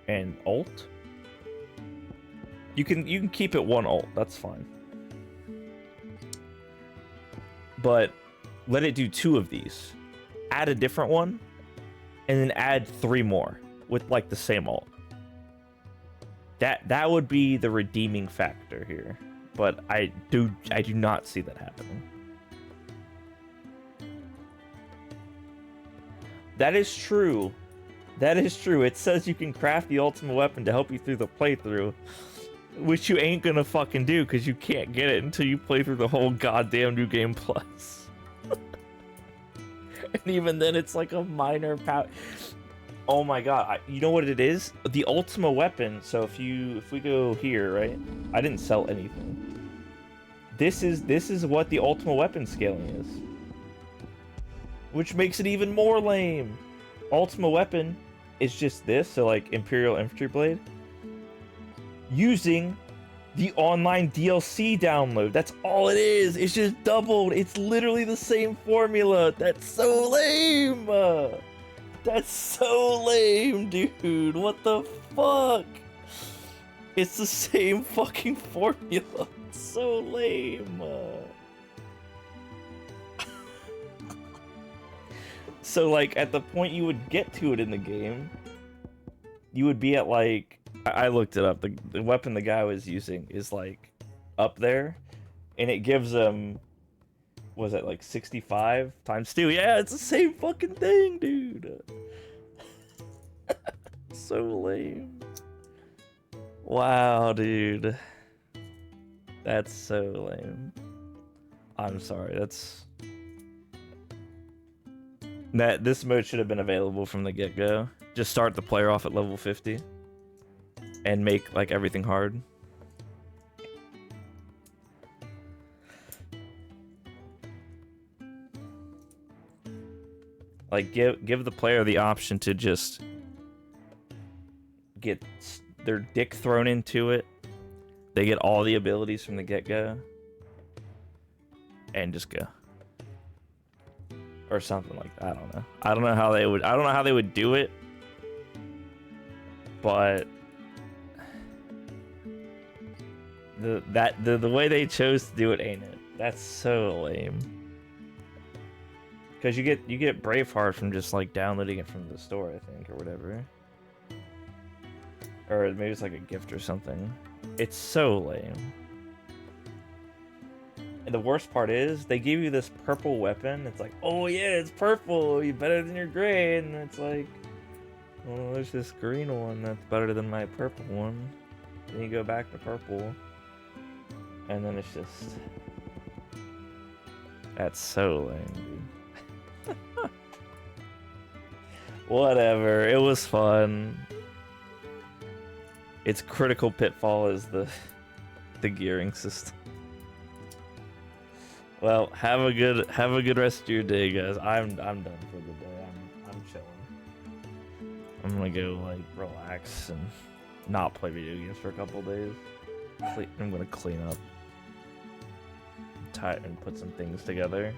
and ult... You can keep it one ult, that's fine. But let it do 2 of these. Add a different one, and then add 3 more with like the same ult. That would be the redeeming factor here. But I do not see that happening. That is true. That is true. It says you can craft the ultimate weapon to help you through the playthrough. Which you ain't gonna fucking do, because you can't get it until you play through the whole goddamn New Game Plus. And even then, it's like a minor power. Oh my god, you know what it is? The Ultima weapon, so if we go here, right? I didn't sell anything. This is what the Ultima weapon scaling is. Which makes it even more lame. Ultima weapon is just this, so like Imperial Infantry Blade. Using the online DLC download. That's all it is. It's just doubled. It's literally the same formula. That's so lame. That's so lame, dude. What the fuck? It's the same fucking formula. It's so lame. So, like, at the point you would get to it in the game, you would be at, like... I looked it up. The weapon the guy was using is, like, up there. And it gives him... Was it, like, 65 times 2? Yeah, it's the same fucking thing, dude. So lame. Wow, dude. That's so lame. I'm sorry, that's... This mode should have been available from the get-go. Just start the player off at level 50. And make, like, everything hard. Like, give the player the option to just... get their dick thrown into it. They get all the abilities from the get-go. And just go. Or something like that. I don't know. I don't know how they would do it. But the way they chose to do it, ain't it? That's so lame. Because you get Braveheart from just like downloading it from the store, I think, or whatever. Or maybe it's like a gift or something. It's so lame. And the worst part is, they give you this purple weapon. It's like, oh yeah, it's purple. You're better than your gray. And it's like, well, there's this green one that's better than my purple one. Then you go back to purple. And then it's just... That's so lame, dude. Whatever. It was fun. Its critical pitfall is the gearing system. Well, have a good rest of your day, guys. I'm done for the day. I'm chilling. I'm gonna go like relax and not play video games for a couple days. I'm gonna clean up, and put some things together.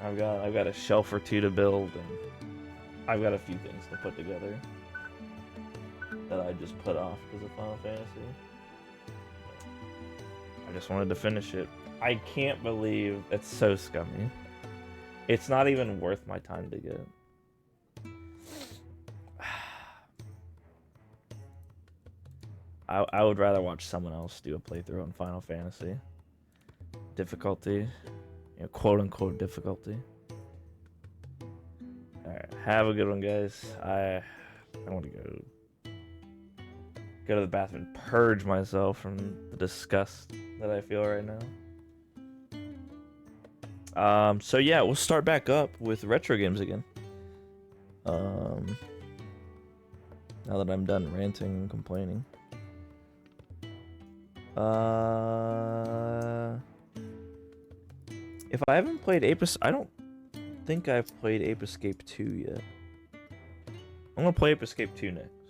I've got a shelf or two to build, and I've got a few things to put together. that I just put off because of Final Fantasy. I just wanted to finish it. I can't believe it's so scummy. It's not even worth my time to get. I would rather watch someone else do a playthrough on Final Fantasy. Difficulty, you know, quote unquote difficulty. Alright, have a good one, guys. I want to go to the bathroom and purge myself from the disgust that I feel right now. So yeah, we'll start back up with retro games again. Now that I'm done ranting and complaining. If I haven't played I don't think I've played Ape Escape 2 yet. I'm gonna play Ape Escape 2 next.